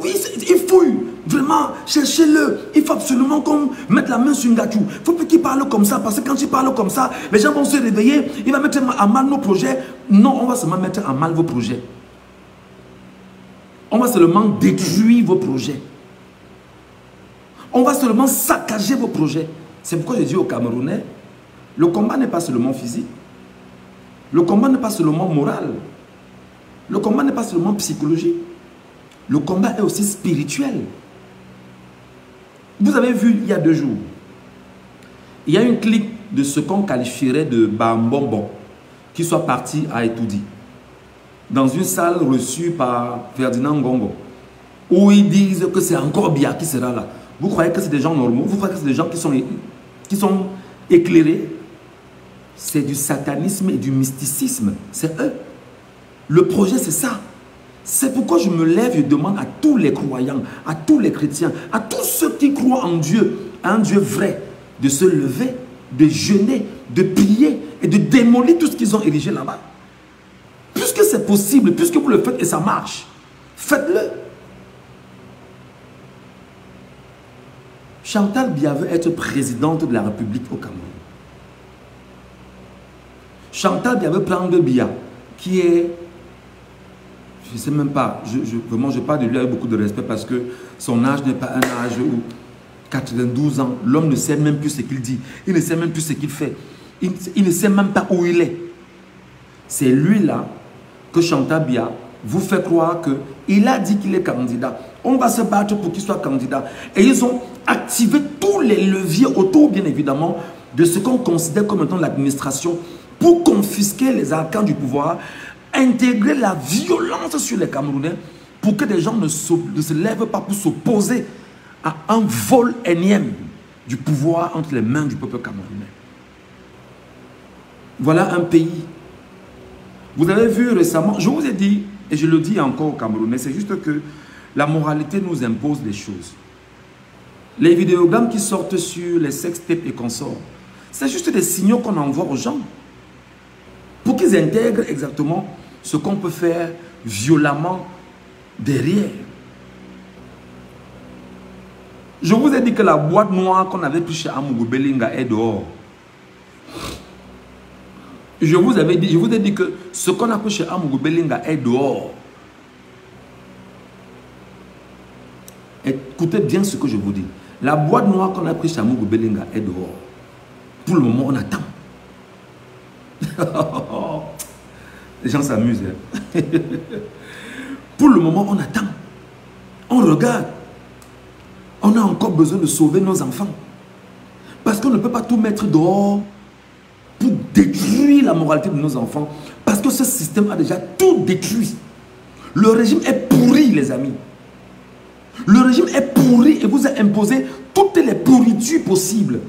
Oui, il fouille. Vraiment, cherchez-le. Il faut absolument qu'on mette la main sur Ngachou. Il ne faut plus qu'il parle comme ça, parce que quand il parle comme ça, les gens vont se réveiller. Il va mettre à mal nos projets. Non, on va seulement mettre à mal vos projets. On va seulement détruire vos projets. On va seulement saccager vos projets. C'est pourquoi je dis aux Camerounais, le combat n'est pas seulement physique. Le combat n'est pas seulement moral. Le combat n'est pas seulement psychologique. Le combat est aussi spirituel. Vous avez vu il y a 2 jours, il y a une clique de ce qu'on qualifierait de Bambombo qui soit parti à Etoudi dans une salle reçue par Ferdinand Ngongo où ils disent que c'est encore Bia qui sera là. Vous croyez que c'est des gens normaux? Vous croyez que c'est des gens qui sont éclairés? C'est du satanisme et du mysticisme. C'est eux. Le projet, c'est ça. C'est pourquoi je me lève et demande à tous les croyants, à tous les chrétiens, à tous ceux qui croient en Dieu, à un Dieu vrai, de se lever, de jeûner, de prier et de démolir tout ce qu'ils ont érigé là-bas. Puisque c'est possible, puisque vous le faites et ça marche, faites-le. Chantal Bia veut être présidente de la République au Cameroun. Chantal Bia veut prendre Bia, qui est... Je ne sais même pas, vraiment je parle de lui avec beaucoup de respect parce que son âge n'est pas un âge où 92 ans, l'homme ne sait même plus ce qu'il dit, il ne sait même plus ce qu'il fait, il ne sait même pas où il est. C'est lui-là que Chantal Bia vous fait croire qu'il a dit qu'il est candidat. On va se battre pour qu'il soit candidat. Et ils ont activé tous les leviers autour, bien évidemment, de ce qu'on considère comme étant l'administration pour confisquer les arcans du pouvoir, intégrer la violence sur les Camerounais pour que des gens ne se lèvent pas pour s'opposer à un vol énième du pouvoir entre les mains du peuple camerounais. Voilà un pays. Vous avez vu récemment, je vous ai dit, et je le dis encore aux Camerounais, c'est juste que la moralité nous impose des choses. Les vidéogrammes qui sortent sur les sextapes et consorts, c'est juste des signaux qu'on envoie aux gens pour qu'ils intègrent exactement ce qu'on peut faire violemment derrière. Je vous ai dit que la boîte noire qu'on avait pris chez Amougou Belinga est dehors. Je vous ai dit que ce qu'on a pris chez Amougou Belinga est dehors. Écoutez bien ce que je vous dis. La boîte noire qu'on a pris chez Amougou Belinga est dehors. Pour le moment, on attend. Les gens s'amusent. Hein? Pour le moment, on attend. On regarde. On a encore besoin de sauver nos enfants. Parce qu'on ne peut pas tout mettre dehors pour détruire la moralité de nos enfants. Parce que ce système a déjà tout détruit. Le régime est pourri, les amis. Le régime est pourri et vous a imposé toutes les pourritures possibles.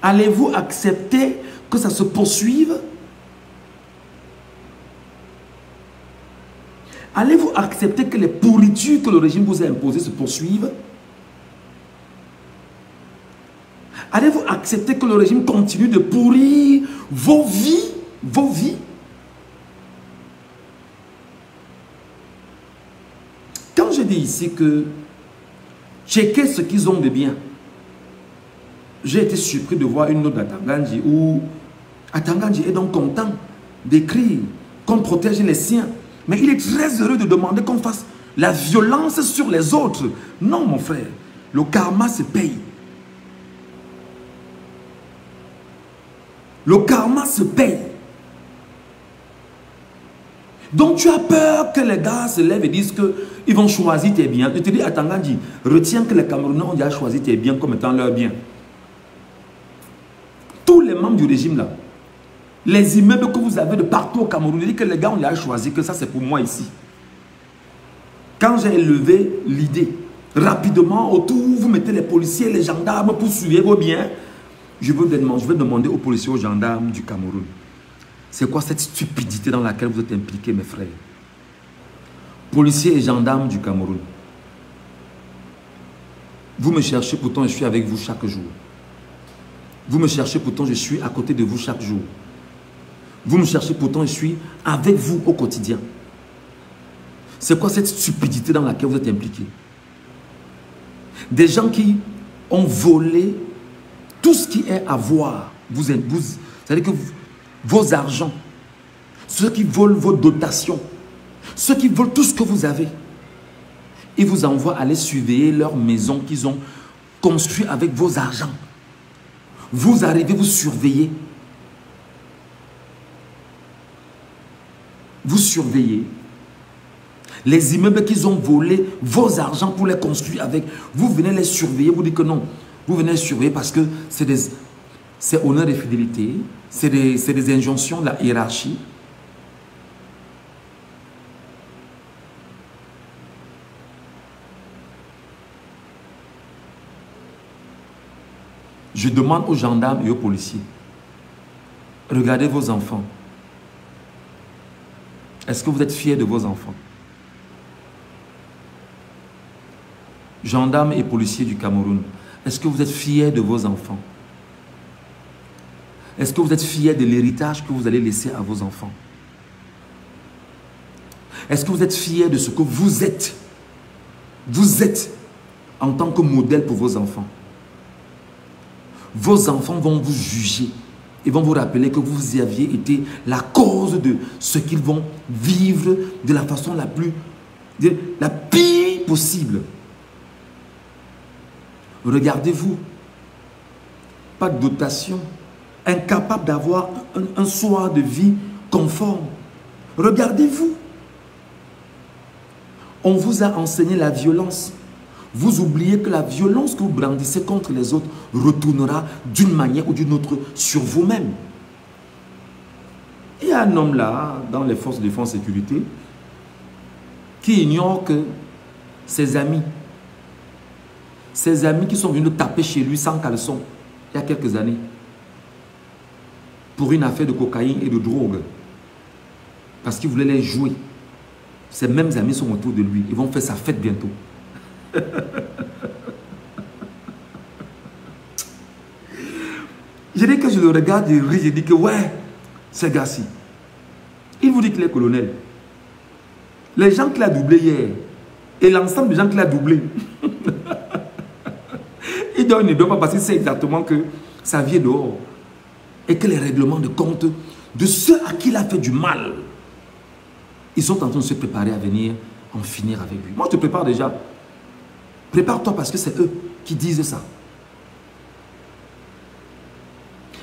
Allez-vous accepter que ça se poursuive? Allez-vous accepter que les pourritures que le régime vous a imposées se poursuivent? Allez-vous accepter que le régime continue de pourrir vos vies? Vos vies? Quand je dis ici que checker ce qu'ils ont de bien, j'ai été surpris de voir une note d'Atangandji où Atangandji est donc content d'écrire qu'on protège les siens. Mais il est très heureux de demander qu'on fasse la violence sur les autres. Non, mon frère, le karma se paye. Le karma se paye. Donc tu as peur que les gars se lèvent et disent qu'ils vont choisir tes biens. Je te dis, Atangandji, retiens que les Camerounais ont déjà choisi tes biens comme étant leurs biens. Tous les membres du régime là, les immeubles que vous avez de partout au Cameroun, je dis que les gars ont déjà choisi que ça c'est pour moi ici. Quand j'ai élevé l'idée, rapidement autour, vous mettez les policiers, les gendarmes pour suivre vos biens. Je vais demander aux policiers, aux gendarmes du Cameroun, c'est quoi cette stupidité dans laquelle vous êtes impliqués, mes frères? Policiers et gendarmes du Cameroun, vous me cherchez, pourtant je suis avec vous chaque jour. Vous me cherchez, pourtant je suis à côté de vous chaque jour. Vous me cherchez, pourtant je suis avec vous au quotidien. C'est quoi cette stupidité dans laquelle vous êtes impliqués? Des gens qui ont volé tout ce qui est à voir, c'est-à-dire que vos argents, ceux qui volent vos dotations, ceux qui volent tout ce que vous avez, ils vous envoient aller surveiller leur maison qu'ils ont construite avec vos argents. Vous arrivez, vous surveillez. Vous surveillez. Les immeubles qu'ils ont volés, vos argents pour les construire avec, vous venez les surveiller, vous dites que non. Vous venez les surveiller parce que c'est honneur et fidélité, c'est des injonctions de la hiérarchie. Je demande aux gendarmes et aux policiers, regardez vos enfants. Est-ce que vous êtes fiers de vos enfants? Gendarmes et policiers du Cameroun, est-ce que vous êtes fiers de vos enfants? Est-ce que vous êtes fiers de l'héritage que vous allez laisser à vos enfants? Est-ce que vous êtes fiers de ce que vous êtes? Vous êtes en tant que modèle pour vos enfants. Vos enfants vont vous juger. Ils vont vous rappeler que vous aviez été la cause de ce qu'ils vont vivre de la façon la pire possible. Regardez-vous. Pas de dotation. Incapable d'avoir un soir de vie conforme. Regardez-vous. On vous a enseigné la violence. Vous oubliez que la violence que vous brandissez contre les autres retournera d'une manière ou d'une autre sur vous-même. Il y a un homme là, dans les forces de défense et sécurité, qui ignore que ses amis qui sont venus taper chez lui sans caleçon, il y a quelques années, pour une affaire de cocaïne et de drogue, parce qu'il voulait les jouer. Ces mêmes amis sont autour de lui. Ils vont faire sa fête bientôt. Je dis que je le regarde et je dis que ouais, ce gars-ci, il vous dit qu'il est colonel. Les gens qu'il a doublés hier et l'ensemble des gens qu'il a doublés, Il doit ne doit pas parce qu'il sait exactement que sa vie est dehors. Et que les règlements de compte de ceux à qui il a fait du mal, ils sont en train de se préparer à venir en finir avec lui. Moi, je te prépare déjà. Prépare-toi parce que c'est eux qui disent ça.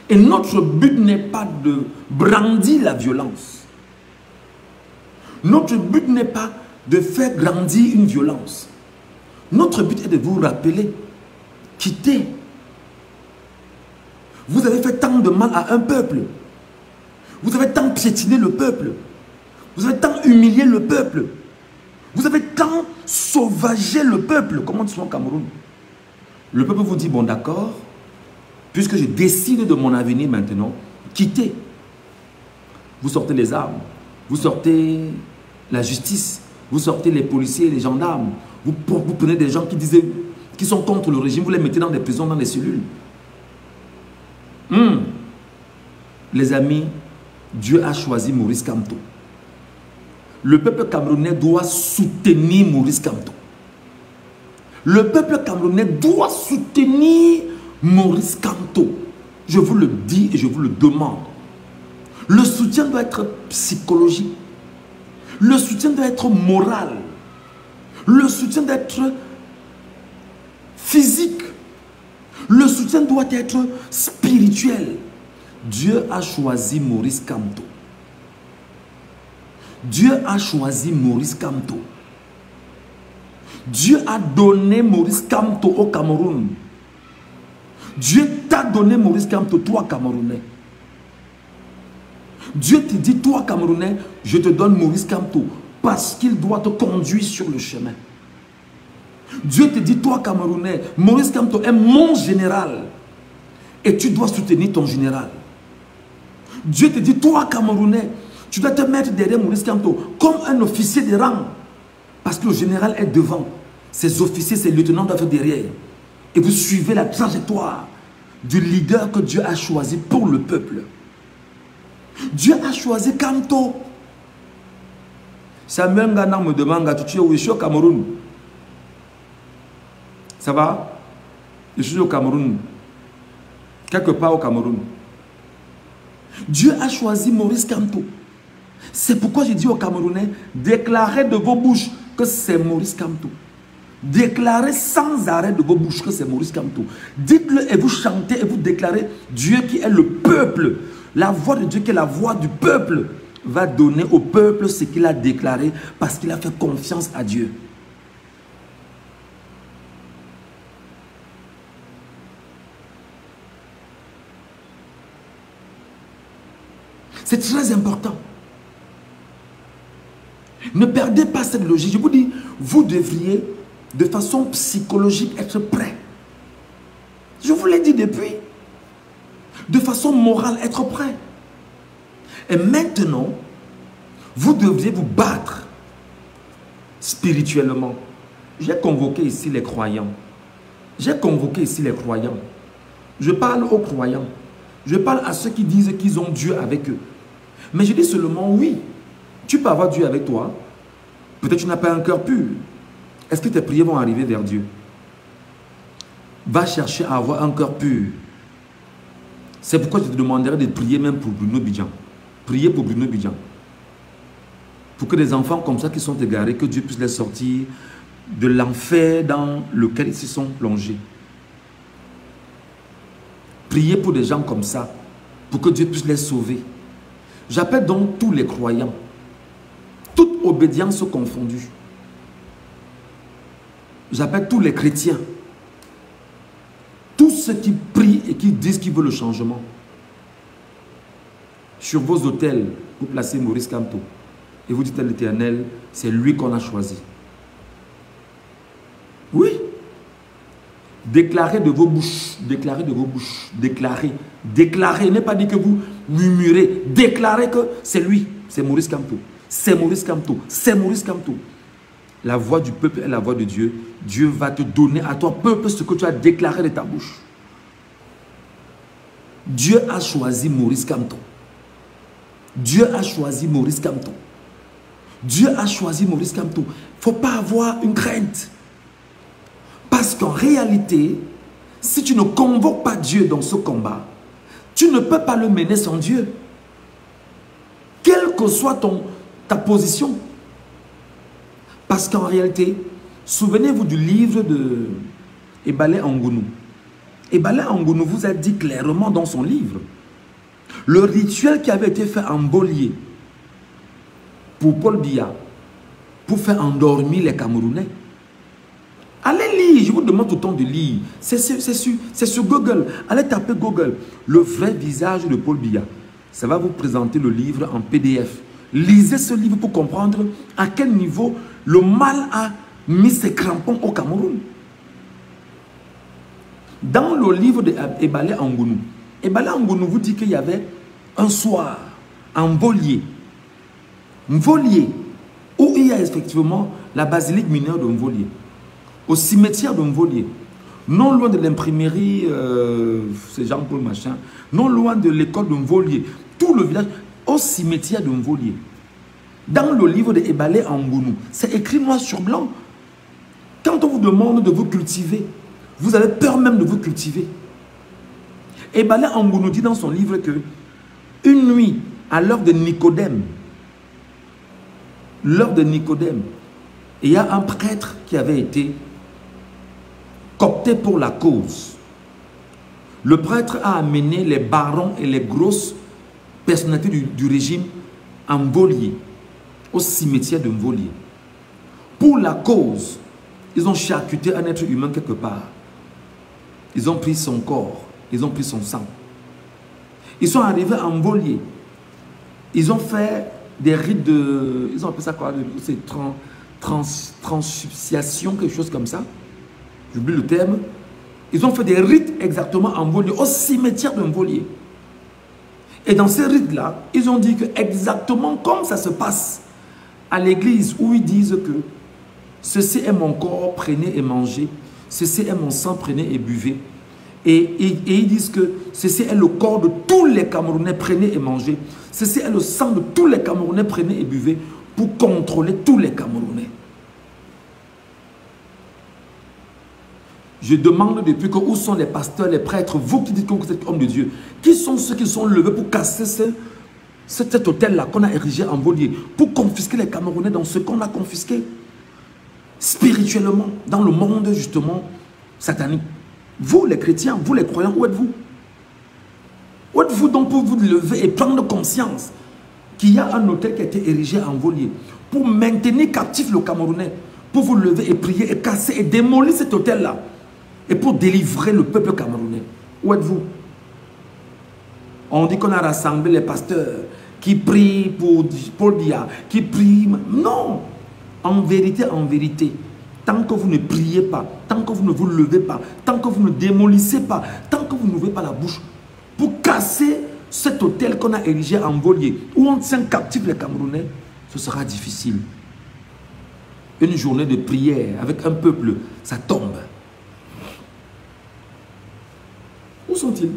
Et notre but n'est pas de brandir la violence. Notre but n'est pas de faire grandir une violence. Notre but est de vous rappeler, quittez. Vous avez fait tant de mal à un peuple. Vous avez tant piétiné le peuple. Vous avez tant humilié le peuple. Vous avez tant sauvagé le peuple. Comment tu es au Cameroun? Le peuple vous dit, bon d'accord, puisque je décide de mon avenir maintenant, quittez. Vous sortez les armes. Vous sortez la justice. Vous sortez les policiers, les gendarmes. Vous prenez des gens qui sont contre le régime. Vous les mettez dans des prisons, dans des cellules. Les amis, Dieu a choisi Maurice Kamto. Le peuple camerounais doit soutenir Maurice Kamto. Le peuple camerounais doit soutenir Maurice Kamto. Je vous le dis et je vous le demande. Le soutien doit être psychologique. Le soutien doit être moral. Le soutien doit être physique. Le soutien doit être spirituel. Dieu a choisi Maurice Kamto. Dieu a choisi Maurice Kamto. Dieu a donné Maurice Kamto au Cameroun. Dieu t'a donné Maurice Kamto, toi Camerounais. Dieu te dit, toi Camerounais, je te donne Maurice Kamto parce qu'il doit te conduire sur le chemin. Dieu te dit, toi Camerounais, Maurice Kamto est mon général et tu dois soutenir ton général. Dieu te dit, toi Camerounais, tu dois te mettre derrière Maurice Kamto comme un officier de rang parce que le général est devant. Ses officiers, ses lieutenants doivent être derrière. Et vous suivez la trajectoire du leader que Dieu a choisi pour le peuple. Dieu a choisi Kamto. Samuel Ngana me demande, tu es où? Je suis au Cameroun. Ça va? Je suis au Cameroun. Quelque part au Cameroun. Dieu a choisi Maurice Kamto. C'est pourquoi j'ai dit aux Camerounais, déclarez de vos bouches que c'est Maurice Kamto. Déclarez sans arrêt de vos bouches que c'est Maurice Kamto. Dites-le et vous chantez et vous déclarez Dieu qui est le peuple. La voix de Dieu qui est la voix du peuple va donner au peuple ce qu'il a déclaré parce qu'il a fait confiance à Dieu. C'est très important. Ne perdez pas cette logique. Je vous dis, vous devriez de façon psychologique être prêt. Je vous l'ai dit depuis. De façon morale, être prêt. Et maintenant, vous devriez vous battre spirituellement. J'ai convoqué ici les croyants. J'ai convoqué ici les croyants. Je parle aux croyants. Je parle à ceux qui disent qu'ils ont Dieu avec eux. Mais je dis seulement, oui, tu peux avoir Dieu avec toi. Peut-être que tu n'as pas un cœur pur. Est-ce que tes prières vont arriver vers Dieu? Va chercher à avoir un cœur pur. C'est pourquoi je te demanderai de prier même pour Bruno Bidjan. Priez pour Bruno Bidjan. Pour que des enfants comme ça qui sont égarés, que Dieu puisse les sortir de l'enfer dans lequel ils se sont plongés. Priez pour des gens comme ça, pour que Dieu puisse les sauver. J'appelle donc tous les croyants, toute obédience confondue. J'appelle tous les chrétiens, tous ceux qui prient et qui disent qu'ils veulent le changement. Sur vos autels, vous placez Maurice Kamto et vous dites à l'Éternel, c'est lui qu'on a choisi. Oui. Déclarez de vos bouches, déclarez de vos bouches, déclarez, déclarez, n'est pas dit que vous murmurez, déclarez que c'est lui, c'est Maurice Kamto, c'est Maurice Kamto, c'est Maurice Kamto. La voix du peuple est la voix de Dieu. Dieu va te donner à toi, peuple, ce que tu as déclaré de ta bouche. Dieu a choisi Maurice Kamto. Dieu a choisi Maurice Kamto. Dieu a choisi Maurice Kamto. Il ne faut pas avoir une crainte. Parce qu'en réalité, Si tu ne convoques pas Dieu dans ce combat, tu ne peux pas le mener sans Dieu. Quelle que soit ta position. Parce qu'en réalité, souvenez-vous du livre de Ebale Angonou. Ebale Angonou vous a dit clairement dans son livre, le rituel qui avait été fait en Bolier pour Paul Biya, pour faire endormir les Camerounais. Allez lire, je vous demande tout le temps de lire. C'est sur Google. Allez taper Google. Le vrai visage de Paul Biya. Ça va vous présenter le livre en PDF. Lisez ce livre pour comprendre à quel niveau le mal a mis ses crampons au Cameroun. Dans le livre d'Ebale Angonou, Ebale Angonou vous dit qu'il y avait un soir en Mvolier, où il y a effectivement la basilique mineure de Mvolier, au cimetière de Mvolier, non loin de l'imprimerie, c'est Jean-Paul Machin, non loin de l'école de Mvolier, tout le village, au cimetière de Mvolier. Dans le livre de Ebale Angonou, c'est écrit noir sur blanc. Quand on vous demande de vous cultiver, vous avez peur même de vous cultiver. Ebale Angonou dit dans son livre que une nuit, à l'heure de Nicodème, il y a un prêtre qui avait été coopté pour la cause. Le prêtre a amené les barons et les grosses personnalités du régime à Mvolier, au cimetière de Mvolier. Pour la cause, ils ont charcuté un être humain quelque part. Ils ont pris son corps, ils ont pris son sang. Ils sont arrivés à Mvolier. Ils ont fait des rites de... Ils ont appelé ça quoi? C'est transubciation, quelque chose comme ça. J'oublie le terme. Ils ont fait des rites exactement en Mvolier, au cimetière de Mvolier. Et dans ces rites-là, ils ont dit que exactement comme ça se passe à l'église, où ils disent que ceci est mon corps, prenez et mangez. Ceci est mon sang, prenez et buvez. Et ils disent que ceci est le corps de tous les Camerounais, prenez et mangez. Ceci est le sang de tous les Camerounais, prenez et buvez, pour contrôler tous les Camerounais. Je demande depuis que où sont les pasteurs, les prêtres, vous qui dites que vous êtes homme de Dieu, qui sont ceux qui sont levés pour casser cet hôtel-là qu'on a érigé en Mvolier, pour confisquer les Camerounais dans ce qu'on a confisqué spirituellement, dans le monde justement satanique. Vous les chrétiens, vous les croyants, où êtes-vous? Où êtes-vous donc pour vous lever et prendre conscience qu'il y a un hôtel qui a été érigé en Mvolier pour maintenir captif le Camerounais, pour vous lever et prier et casser et démolir cet hôtel-là et pour délivrer le peuple camerounais? Où êtes-vous? On dit qu'on a rassemblé les pasteurs qui prient pour Paul Biya, qui prient... Non! En vérité, tant que vous ne priez pas, tant que vous ne vous levez pas, tant que vous ne démolissez pas, tant que vous n'ouvrez pas la bouche pour casser cet hôtel qu'on a érigé en Mvolier, où on tient captif les Camerounais, ce sera difficile. Une journée de prière avec un peuple, ça tombe. Où sont-ils?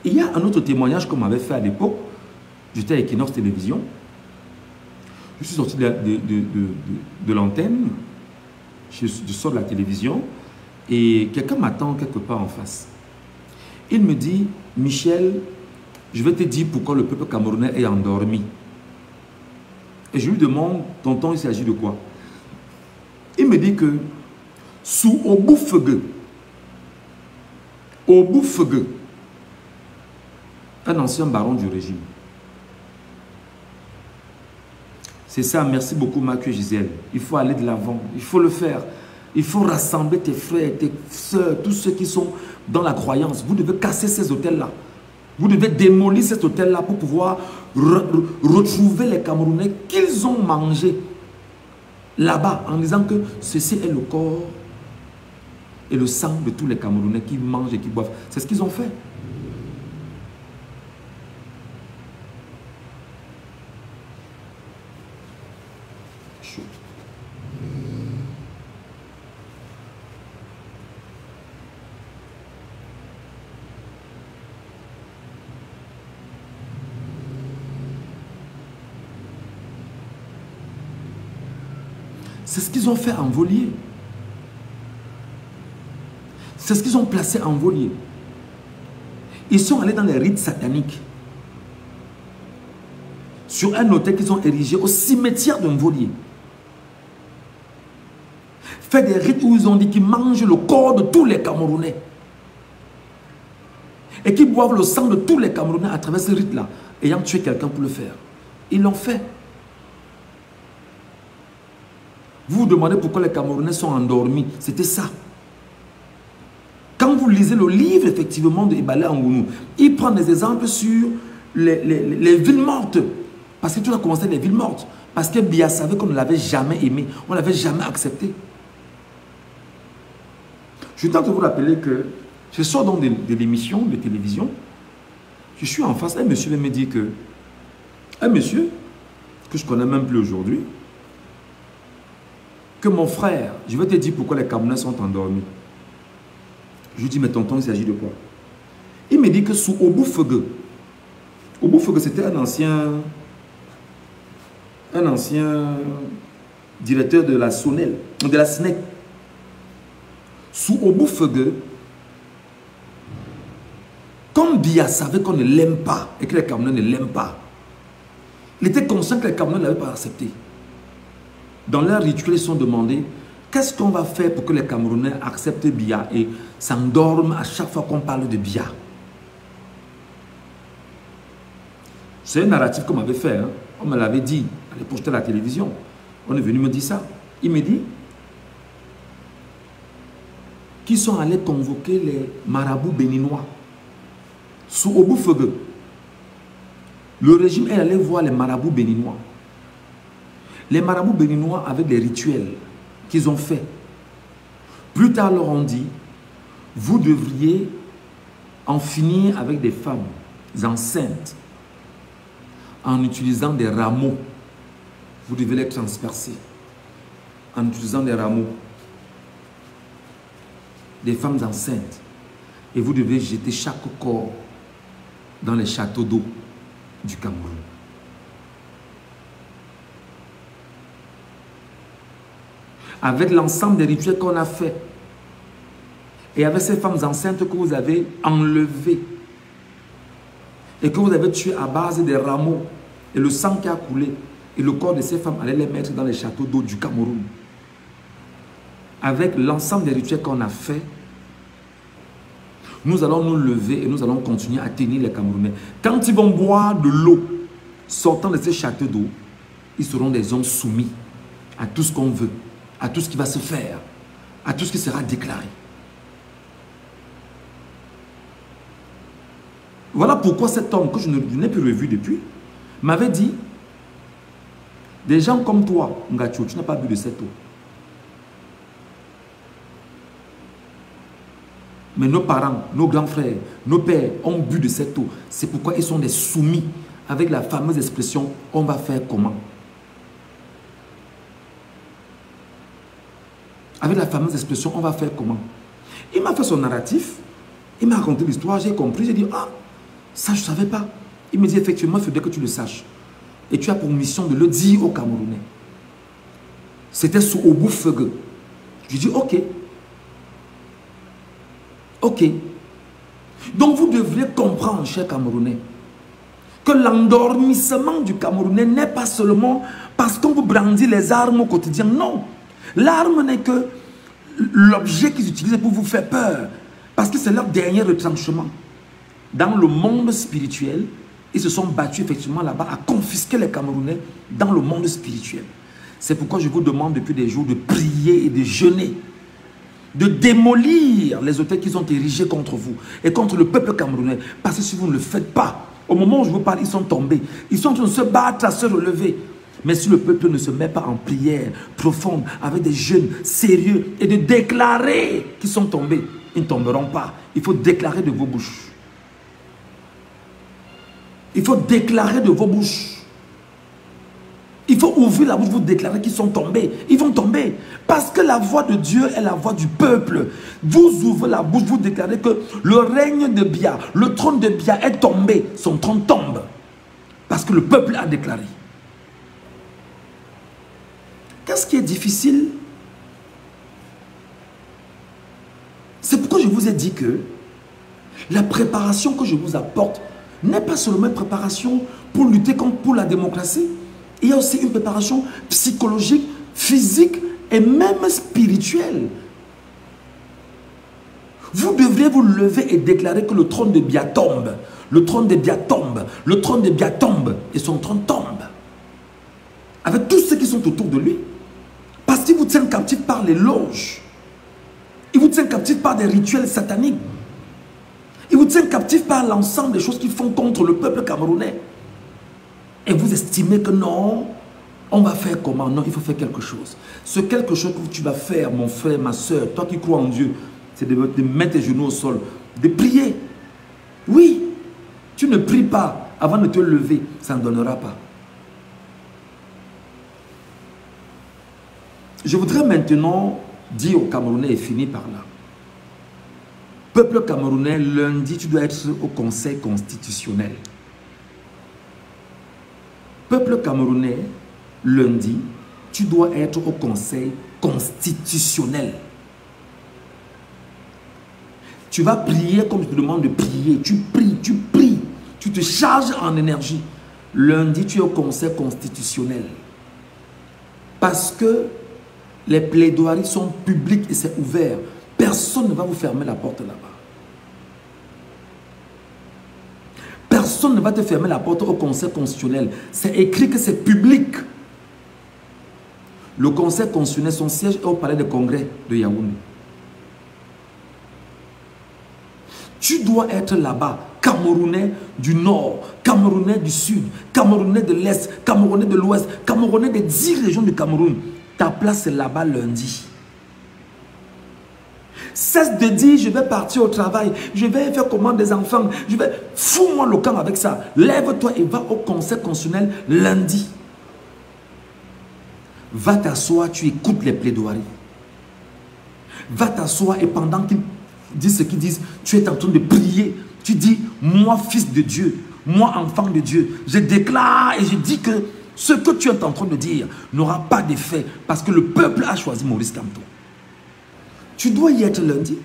Il y a un autre témoignage qu'on m'avait fait à l'époque. J'étais à Equinox Télévision. Je suis sorti de l'antenne. Je sors de la télévision. Et quelqu'un m'attend quelque part en face. Il me dit, Michel, je vais te dire pourquoi le peuple camerounais est endormi. Et je lui demande, tonton, il s'agit de quoi? Il me dit que sous Oboufegue, un ancien baron du régime. C'est ça, merci beaucoup Mathieu et Gisèle. Il faut aller de l'avant, il faut le faire. Il faut rassembler tes frères, tes soeurs, tous ceux qui sont dans la croyance. Vous devez casser ces hôtels-là. Vous devez démolir cet hôtel-là pour pouvoir retrouver les Camerounais qu'ils ont mangés là-bas en disant que ceci est le corps et le sang de tous les Camerounais qui mangent et qui boivent. C'est ce qu'ils ont fait. C'est ce qu'ils ont fait en Volier. C'est ce qu'ils ont placé en Volier. Ils sont allés dans les rites sataniques. Sur un hôtel qu'ils ont érigé au cimetière d'un Volier. Fait des rites où ils ont dit qu'ils mangent le corps de tous les Camerounais. Et qu'ils boivent le sang de tous les Camerounais à travers ce rite-là, ayant tué quelqu'un pour le faire. Ils l'ont fait. Vous vous demandez pourquoi les Camerounais sont endormis. C'était ça. Quand vous lisez le livre, effectivement, de Ibale Angounou, il prend des exemples sur les villes mortes. Parce que tout a commencé les villes mortes. Parce que Biya savait qu'on ne l'avait jamais aimé. On ne l'avait jamais accepté. Je tente de vous rappeler que je sors donc de l'émission de télévision. Je suis en face. Un monsieur me dit que... Un monsieur, que je ne connais même plus aujourd'hui, que mon frère, je vais te dire pourquoi les Camerounais sont endormis. Je lui dis, mais tonton, il s'agit de quoi? Il me dit que sous Oboufege c'était un ancien directeur de la SONEL, de la SNEC. Sous Oboufege, comme Biya savait qu'on ne l'aime pas et que les Camerounais ne l'aiment pas, il était conscient que les Camerounais ne l'avaient pas accepté. Dans leur rituel, ils se sont demandé qu'est-ce qu'on va faire pour que les Camerounais acceptent Biya et s'endorment à chaque fois qu'on parle de Biya. C'est un narratif qu'on m'avait fait. Hein. On me l'avait dit à l'époque de la télévision. On est venu me dire ça. Il me dit qu'ils sont allés convoquer les marabouts béninois sous Oboufege. Le régime est allé voir les marabouts béninois. Les marabouts béninois avaient des rituels qu'ils ont faits. Plus tard, leur ont dit, vous devriez en finir avec des femmes enceintes en utilisant des rameaux. Vous devez les transpercer en utilisant des rameaux. Des femmes enceintes. Et vous devez jeter chaque corps dans les châteaux d'eau du Cameroun. Avec l'ensemble des rituels qu'on a fait et avec ces femmes enceintes que vous avez enlevées et que vous avez tuées à base des rameaux et le sang qui a coulé et le corps de ces femmes, allez les mettre dans les châteaux d'eau du Cameroun. Avec l'ensemble des rituels qu'on a fait, nous allons nous lever et nous allons continuer à tenir les Camerounais. Quand ils vont boire de l'eau sortant de ces châteaux d'eau, ils seront des hommes soumis à tout ce qu'on veut, à tout ce qui va se faire, à tout ce qui sera déclaré. Voilà pourquoi cet homme que je n'ai plus revu depuis m'avait dit, des gens comme toi, Ngacho, tu n'as pas bu de cette eau. Mais nos parents, nos grands frères, nos pères ont bu de cette eau. C'est pourquoi ils sont des soumis avec la fameuse expression « on va faire comment ?» Avec la fameuse expression « on va faire comment ?» Il m'a fait son narratif, il m'a raconté l'histoire, j'ai compris, j'ai dit « ah, ça je ne savais pas. » Il me dit « effectivement, il faudrait que tu le saches. Et tu as pour mission de le dire aux Camerounais. » C'était sous Oboufege. Je lui ai dit « ok. » Ok. Donc vous devriez comprendre, chers Camerounais, que l'endormissement du Camerounais n'est pas seulement parce qu'on vous brandit les armes au quotidien. Non. L'arme n'est que l'objet qu'ils utilisent pour vous faire peur. Parce que c'est leur dernier retranchement. Dans le monde spirituel, ils se sont battus effectivement là-bas à confisquer les Camerounais dans le monde spirituel. C'est pourquoi je vous demande depuis des jours de prier et de jeûner, de démolir les hôtels qu'ils ont érigés contre vous et contre le peuple camerounais. Parce que si vous ne le faites pas, au moment où je vous parle, ils sont tombés. Ils sont en train de se battre, à se relever. Mais si le peuple ne se met pas en prière profonde, avec des jeûnes sérieux et de déclarer qu'ils sont tombés, ils ne tomberont pas. Il faut déclarer de vos bouches. Il faut déclarer de vos bouches. Il faut ouvrir la bouche, vous déclarer qu'ils sont tombés. Ils vont tomber. Parce que la voix de Dieu est la voix du peuple. Vous ouvrez la bouche, vous déclarez que le règne de Biya, le trône de Biya est tombé. Son trône tombe. Parce que le peuple a déclaré. Qu'est-ce qui est difficile? C'est pourquoi je vous ai dit que la préparation que je vous apporte n'est pas seulement une préparation pour lutter pour la démocratie. Il y a aussi une préparation psychologique, physique et même spirituelle. Vous devriez vous lever et déclarer que le trône de Bia tombe. Le trône de Bia tombe. Le trône de Bia tombe. Et son trône tombe. Avec tous ceux qui sont autour de lui. Parce qu'il vous tient captif par les loges. Il vous tient captif par des rituels sataniques. Il vous tient captif par l'ensemble des choses qu'ils font contre le peuple camerounais. Et vous estimez que non, on va faire comment? Non, il faut faire quelque chose. Ce quelque chose que tu vas faire, mon frère, ma soeur, toi qui crois en Dieu, c'est de mettre tes genoux au sol, de prier. Oui, tu ne pries pas avant de te lever, ça ne donnera pas. Je voudrais maintenant dire aux Camerounais et finir par là. Peuple camerounais, lundi, tu dois être au Conseil constitutionnel. Peuple camerounais, lundi, tu dois être au Conseil constitutionnel. Tu vas prier comme je te demande de prier. Tu pries, tu pries. Tu te charges en énergie. Lundi, tu es au Conseil constitutionnel. Parce que les plaidoiries sont publiques et c'est ouvert. Personne ne va vous fermer la porte là-bas. Personne ne va te fermer la porte au Conseil constitutionnel. C'est écrit que c'est public. Le Conseil constitutionnel, son siège est au palais de congrès de Yaoundé. Tu dois être là-bas, Camerounais du Nord, Camerounais du Sud, Camerounais de l'Est, Camerounais de l'Ouest, Camerounais des 10 régions du Cameroun. Ta place est là-bas lundi. Cesse de dire, je vais partir au travail, je vais faire comment des enfants, je vais... Fous-moi le camp avec ça. Lève-toi et va au Conseil constitutionnel lundi. Va t'asseoir, tu écoutes les plaidoiries. Va t'asseoir et pendant qu'ils disent ce qu'ils disent, tu es en train de prier. Tu dis, moi fils de Dieu, moi enfant de Dieu, je déclare et je dis que ce que tu es en train de dire n'aura pas d'effet parce que le peuple a choisi Maurice Kamto. Tu dois y être lundi.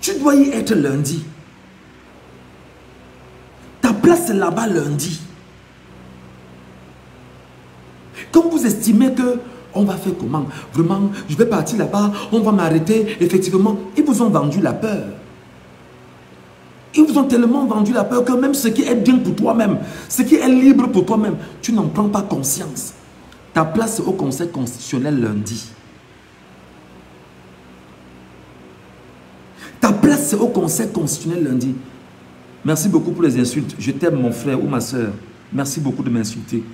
Tu dois y être lundi. Ta place est là-bas lundi. Quand vous estimez que on va faire comment? Vraiment, je vais partir là-bas, on va m'arrêter. Effectivement, ils vous ont vendu la peur. Ils vous ont tellement vendu la peur que même ce qui est bien pour toi-même, ce qui est libre pour toi-même, tu n'en prends pas conscience. Ta place est au Conseil constitutionnel lundi. Ta place est au Conseil constitutionnel lundi. Merci beaucoup pour les insultes. Je t'aime mon frère ou ma soeur. Merci beaucoup de m'insulter.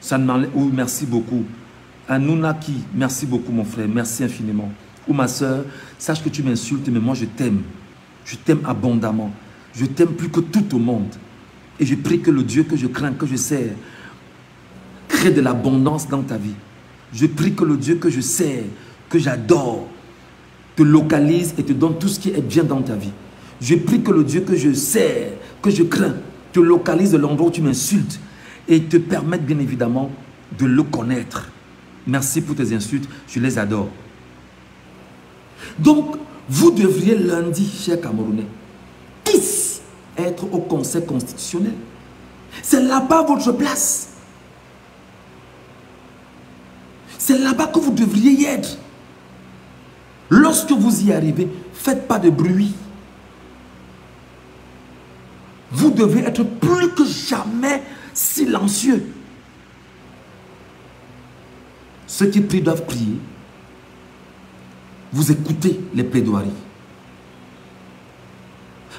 Ça ne m'enlève... Oui, merci beaucoup. Anounaki, merci beaucoup mon frère. Merci infiniment. Ou ma soeur, sache que tu m'insultes, mais moi je t'aime. Je t'aime abondamment. Je t'aime plus que tout au monde. Et je prie que le Dieu que je crains, que je sers, crée de l'abondance dans ta vie. Je prie que le Dieu que je sers, que j'adore, te localise et te donne tout ce qui est bien dans ta vie. Je prie que le Dieu que je sers, que je crains, te localise de l'endroit où tu m'insultes et te permette bien évidemment de le connaître. Merci pour tes insultes, je les adore. Donc, vous devriez lundi, chers Camerounais, tous être au Conseil constitutionnel. C'est là-bas votre place. C'est là-bas que vous devriez y être. Lorsque vous y arrivez, faites pas de bruit. Vous devez être plus que jamais silencieux. Ceux qui prient doivent prier. Vous écoutez les plaidoiries.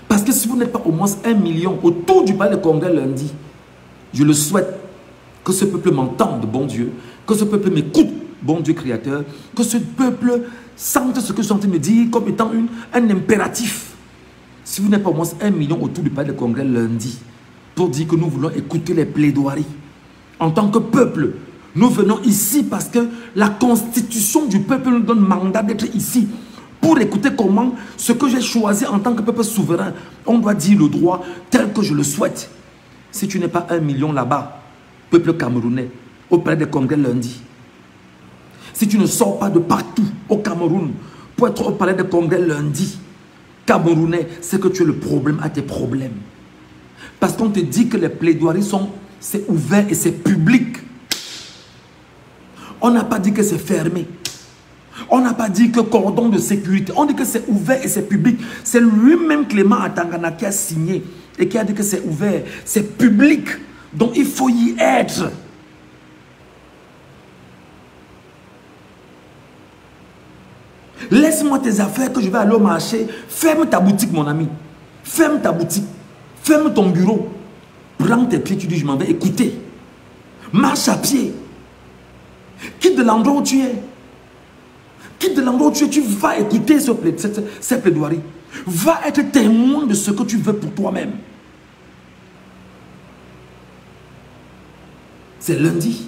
Parce que si vous n'êtes pas au moins 1 million autour du palais de congrès lundi, je le souhaite que ce peuple m'entende, bon Dieu, que ce peuple m'écoute, bon Dieu créateur, que ce peuple sente ce que je suis en train de dire comme étant un impératif. Si vous n'êtes pas au moins 1 million autour du palais de congrès lundi, pour dire que nous voulons écouter les plaidoiries, en tant que peuple, nous venons ici parce que la constitution du peuple nous donne mandat d'être ici pour écouter comment ce que j'ai choisi en tant que peuple souverain, on doit dire le droit tel que je le souhaite. Si tu n'es pas 1 million là-bas, peuple camerounais, au palais des congrès lundi. Si tu ne sors pas de partout au Cameroun pour être au palais des congrès lundi, Camerounais, c'est que tu es le problème à tes problèmes. Parce qu'on te dit que les plaidoiries c'est ouvert et c'est public. On n'a pas dit que c'est fermé. On n'a pas dit que cordon de sécurité. On dit que c'est ouvert et c'est public. C'est lui-même Clément Atangana qui a signé et qui a dit que c'est ouvert. C'est public. Donc il faut y être. Laisse-moi tes affaires que je vais aller au marché. Ferme ta boutique, mon ami. Ferme ta boutique. Ferme ton bureau. Prends tes pieds, tu dis je m'en vais écouter. Marche à pied. Quitte de l'endroit où tu es. Quitte de l'endroit où tu es. Tu vas écouter ces plaidoiries. Va être témoin de ce que tu veux pour toi-même. C'est lundi.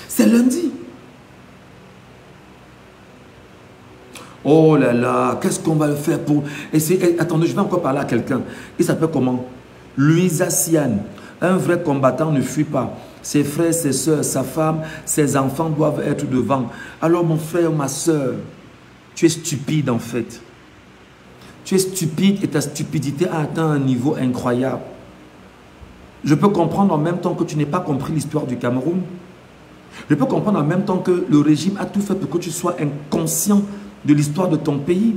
C'est lundi. Oh là là, qu'est-ce qu'on va faire pour essayer? Attendez, je vais encore parler à quelqu'un. Il s'appelle comment? Louisa Siane. Un vrai combattant ne fuit pas. Ses frères, ses soeurs, sa femme, ses enfants doivent être devant. Alors mon frère, ma soeur, tu es stupide en fait. Tu es stupide et ta stupidité a atteint un niveau incroyable. Je peux comprendre en même temps que tu n'aies pas compris l'histoire du Cameroun. Je peux comprendre en même temps que le régime a tout fait pour que tu sois inconscient de l'histoire de ton pays.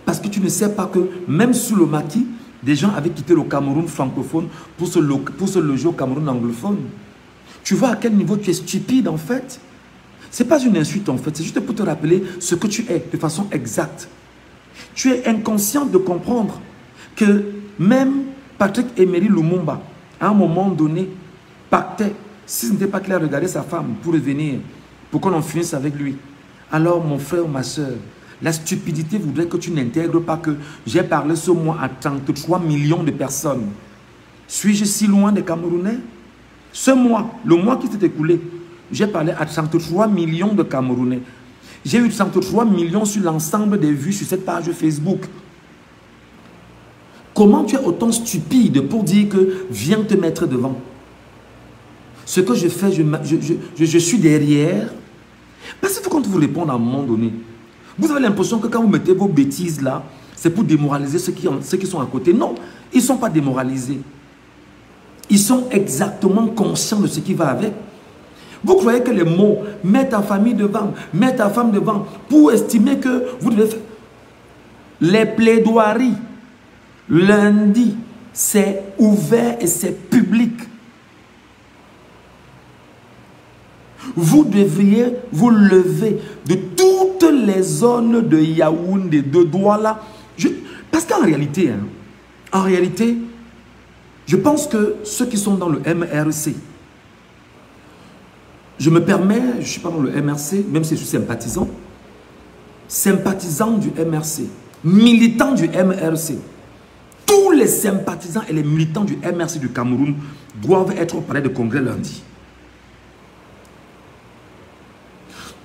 Parce que tu ne sais pas que même sous le maquis, des gens avaient quitté le Cameroun francophone pour se loger au Cameroun anglophone. Tu vois à quel niveau tu es stupide en fait. Ce n'est pas une insulte en fait, c'est juste pour te rappeler ce que tu es de façon exacte. Tu es inconscient de comprendre que même Patrick Emery Lumumba, à un moment donné, pactait, si ce n'était pas qu'il a regardé sa femme pour revenir, pour qu'on en finisse avec lui. Alors mon frère ou ma soeur, la stupidité voudrait que tu n'intègres pas que j'ai parlé ce mois à 33 millions de personnes. Suis-je si loin des Camerounais? Ce mois, le mois qui s'est écoulé, j'ai parlé à 33 millions de Camerounais. J'ai eu 33 millions sur l'ensemble des vues sur cette page Facebook. Comment tu es autant stupide pour dire que viens te mettre devant? Ce que je fais, je suis derrière. Parce qu'il faut qu'on vous réponde à un moment donné. Vous avez l'impression que quand vous mettez vos bêtises là, c'est pour démoraliser ceux qui sont à côté. Non, ils ne sont pas démoralisés. Ils sont exactement conscients de ce qui va avec. Vous croyez que les mots « mets ta famille devant »,« mets ta femme devant » pour estimer que vous devez faire... Les plaidoiries, lundi, c'est ouvert et c'est public. Vous devriez vous lever de toutes les zones de Yaoundé, de Douala. Parce qu'en réalité, je pense que ceux qui sont dans le MRC, je me permets, je ne suis pas dans le MRC, même si je suis sympathisant du MRC, militant du MRC. Tous les sympathisants et les militants du MRC du Cameroun doivent être au palais de congrès lundi.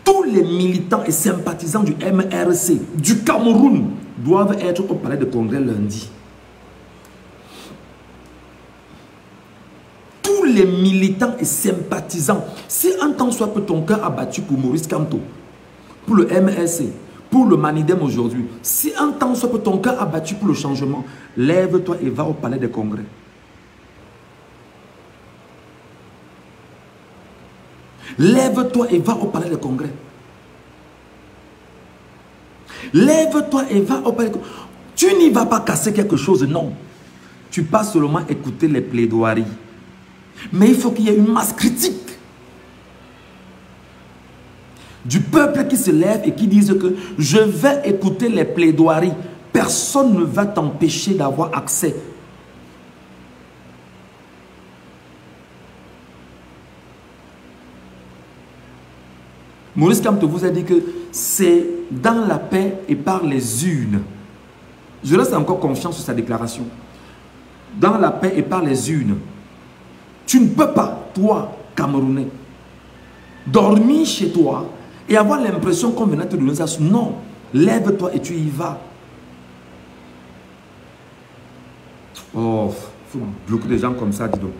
Tous les militants et sympathisants du MRC du Cameroun doivent être au palais de congrès lundi. Tous les militants et sympathisants, si un temps soit peu ton cœur a battu pour Maurice Kamto, pour le MRC, pour le Manidem aujourd'hui, si un temps soit peu ton cœur a battu pour le changement, lève-toi et va au palais des congrès. Lève-toi et va au palais des congrès. Lève-toi et va au palais des congrès. Tu n'y vas pas casser quelque chose, non. Tu passes seulement écouter les plaidoiries. Mais il faut qu'il y ait une masse critique du peuple qui se lève et qui dise que je vais écouter les plaidoiries. Personne ne va t'empêcher d'avoir accès. Maurice Kamto vous a dit que c'est dans la paix et par les urnes. Je laisse encore confiance sur sa déclaration. Dans la paix et par les urnes. Tu ne peux pas, toi, Camerounais, dormir chez toi et avoir l'impression qu'on venait te donner ça. Non, lève-toi et tu y vas. Oh, il faut bloquer des gens comme ça, dis donc.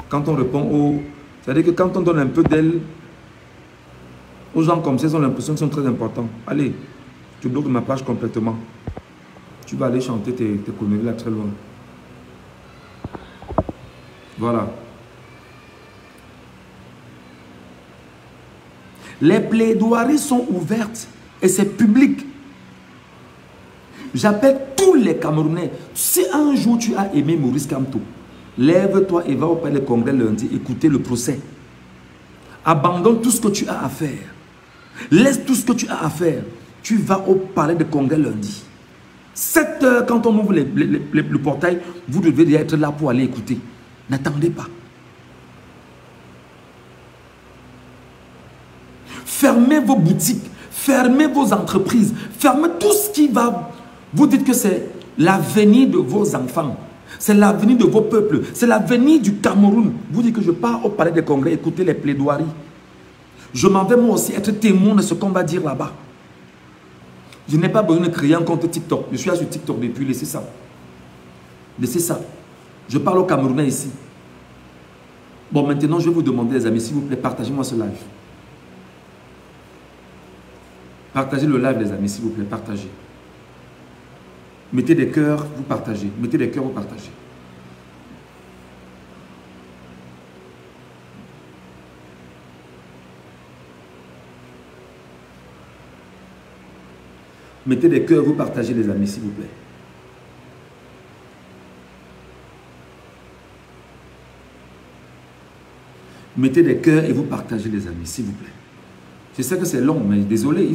Quand on répond aux... C'est-à-dire que quand on donne un peu d'aile, aux gens comme ça, ils ont l'impression qu'ils sont très importants. Allez, tu bloques ma page complètement. Tu vas aller chanter tes conneries là très loin. Voilà. Les plaidoiries sont ouvertes et c'est public. J'appelle tous les Camerounais. Si un jour tu as aimé Maurice Kamto, lève-toi et va au palais congrès lundi écouter le procès. Abandonne tout ce que tu as à faire. Laisse tout ce que tu as à faire. Tu vas au palais de congrès lundi. 7 heures, quand on ouvre le portail, vous devez déjà être là pour aller écouter. N'attendez pas. Fermez vos boutiques, fermez vos entreprises, fermez tout ce qui va. Vous dites que c'est l'avenir de vos enfants, c'est l'avenir de vos peuples, c'est l'avenir du Cameroun. Vous dites que je pars au palais des congrès écouter les plaidoiries. Je m'en vais moi aussi être témoin de ce qu'on va dire là-bas. Je n'ai pas besoin de créer un compte TikTok. Je suis là sur TikTok depuis, laissez ça. Laissez ça. Je parle aux Camerounais ici. Bon, maintenant, je vais vous demander, les amis, s'il vous plaît, partagez-moi ce live. Partagez le live, les amis, s'il vous plaît, partagez. Mettez des cœurs, vous partagez. Mettez des cœurs, vous partagez. Mettez des cœurs, vous partagez, les amis, s'il vous plaît. Mettez des cœurs et vous partagez, les amis, s'il vous plaît. Je sais que c'est long, mais désolé,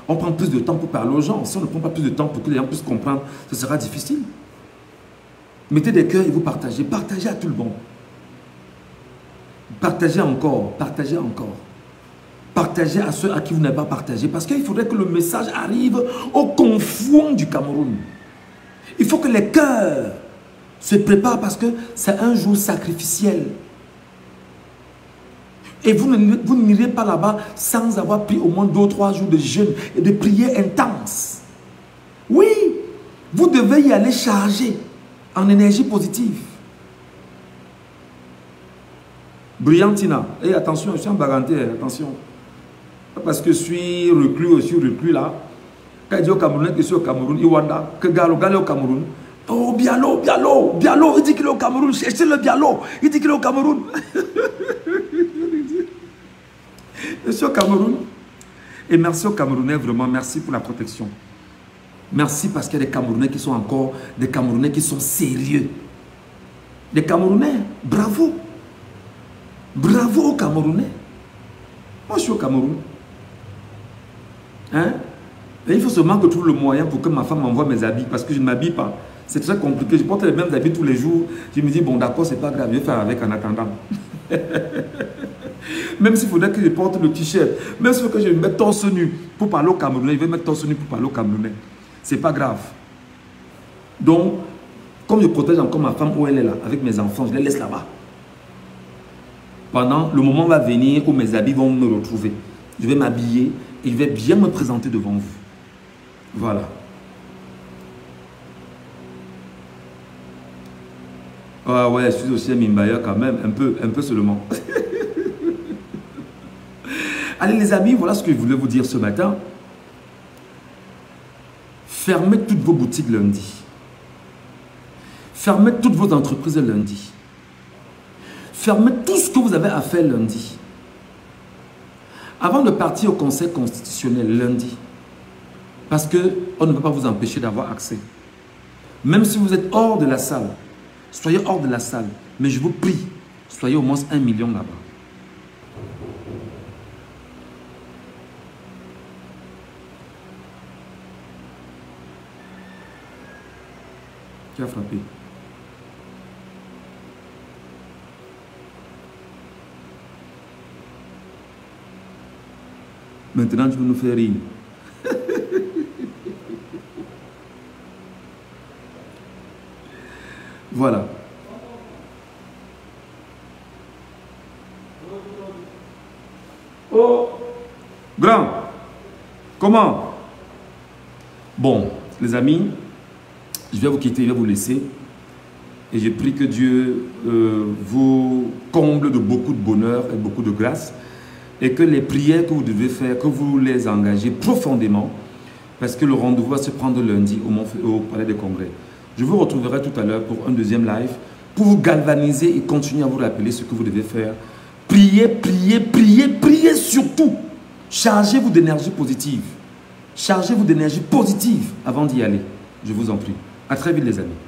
on prend plus de temps pour parler aux gens. Si on ne prend pas plus de temps pour que les gens puissent comprendre, ce sera difficile. Mettez des cœurs et vous partagez. Partagez à tout le monde. Partagez encore, partagez encore. Partagez à ceux à qui vous n'avez pas partagé. Parce qu'il faudrait que le message arrive au confluent du Cameroun. Il faut que les cœurs se préparent parce que c'est un jour sacrificiel. Et vous n'irez pas là-bas sans avoir pris au moins 2 ou 3 jours de jeûne et de prière intense. Oui, vous devez y aller charger en énergie positive. Brillantina, et attention, je suis en baganté, attention. Parce que je suis reclus là. Quand je dis au Cameroun, que je suis au Cameroun, Iwanda, que Galo au Cameroun. Oh, Bialo, il dit qu'il est au Cameroun, cherchez le Bialo, il dit qu'il est au Cameroun. Je suis au Cameroun. Et merci aux Camerounais, vraiment, merci pour la protection. Merci parce qu'il y a des Camerounais qui sont encore, des Camerounais qui sont sérieux. Des Camerounais, bravo. Bravo aux Camerounais. Moi, je suis au Cameroun. Hein? Et il faut seulement que je trouve le moyen pour que ma femme m'envoie mes habits parce que je ne m'habille pas. C'est très compliqué. Je porte les mêmes habits tous les jours. Je me dis, bon, d'accord, c'est pas grave, je vais faire avec en attendant. Même s'il faudrait que je porte le t-shirt, même s'il faut que je me mette torse nu pour parler au Camerounais, je vais mettre torse nu pour parler au Camerounais. C'est pas grave. Donc, comme je protège encore ma femme où elle est là, avec mes enfants, je les laisse là-bas. Pendant le moment va venir où mes habits vont me retrouver. Je vais m'habiller et je vais bien me présenter devant vous. Voilà. Ah ouais, je suis aussi un Mimbaya quand même, un peu seulement. Allez les amis, voilà ce que je voulais vous dire ce matin. Fermez toutes vos boutiques lundi. Fermez toutes vos entreprises lundi. Fermez tout ce que vous avez à faire lundi. Avant de partir au Conseil constitutionnel lundi, parce qu'on ne peut pas vous empêcher d'avoir accès. Même si vous êtes hors de la salle, soyez hors de la salle, mais je vous prie, soyez au moins 1 million là-bas. Qui a frappé? Maintenant, tu veux nous faire rire. Voilà. Oh, grand, comment? Bon, les amis, je vais vous quitter, je vais vous laisser. Et je prie que Dieu vous comble de beaucoup de bonheur et beaucoup de grâce. Et que les prières que vous devez faire, que vous les engagez profondément, parce que le rendez-vous va se prendre lundi au Palais des Congrès. Je vous retrouverai tout à l'heure pour un deuxième live, pour vous galvaniser et continuer à vous rappeler ce que vous devez faire. Priez, priez, priez, priez surtout. Chargez-vous d'énergie positive. Chargez-vous d'énergie positive avant d'y aller. Je vous en prie. À très vite les amis.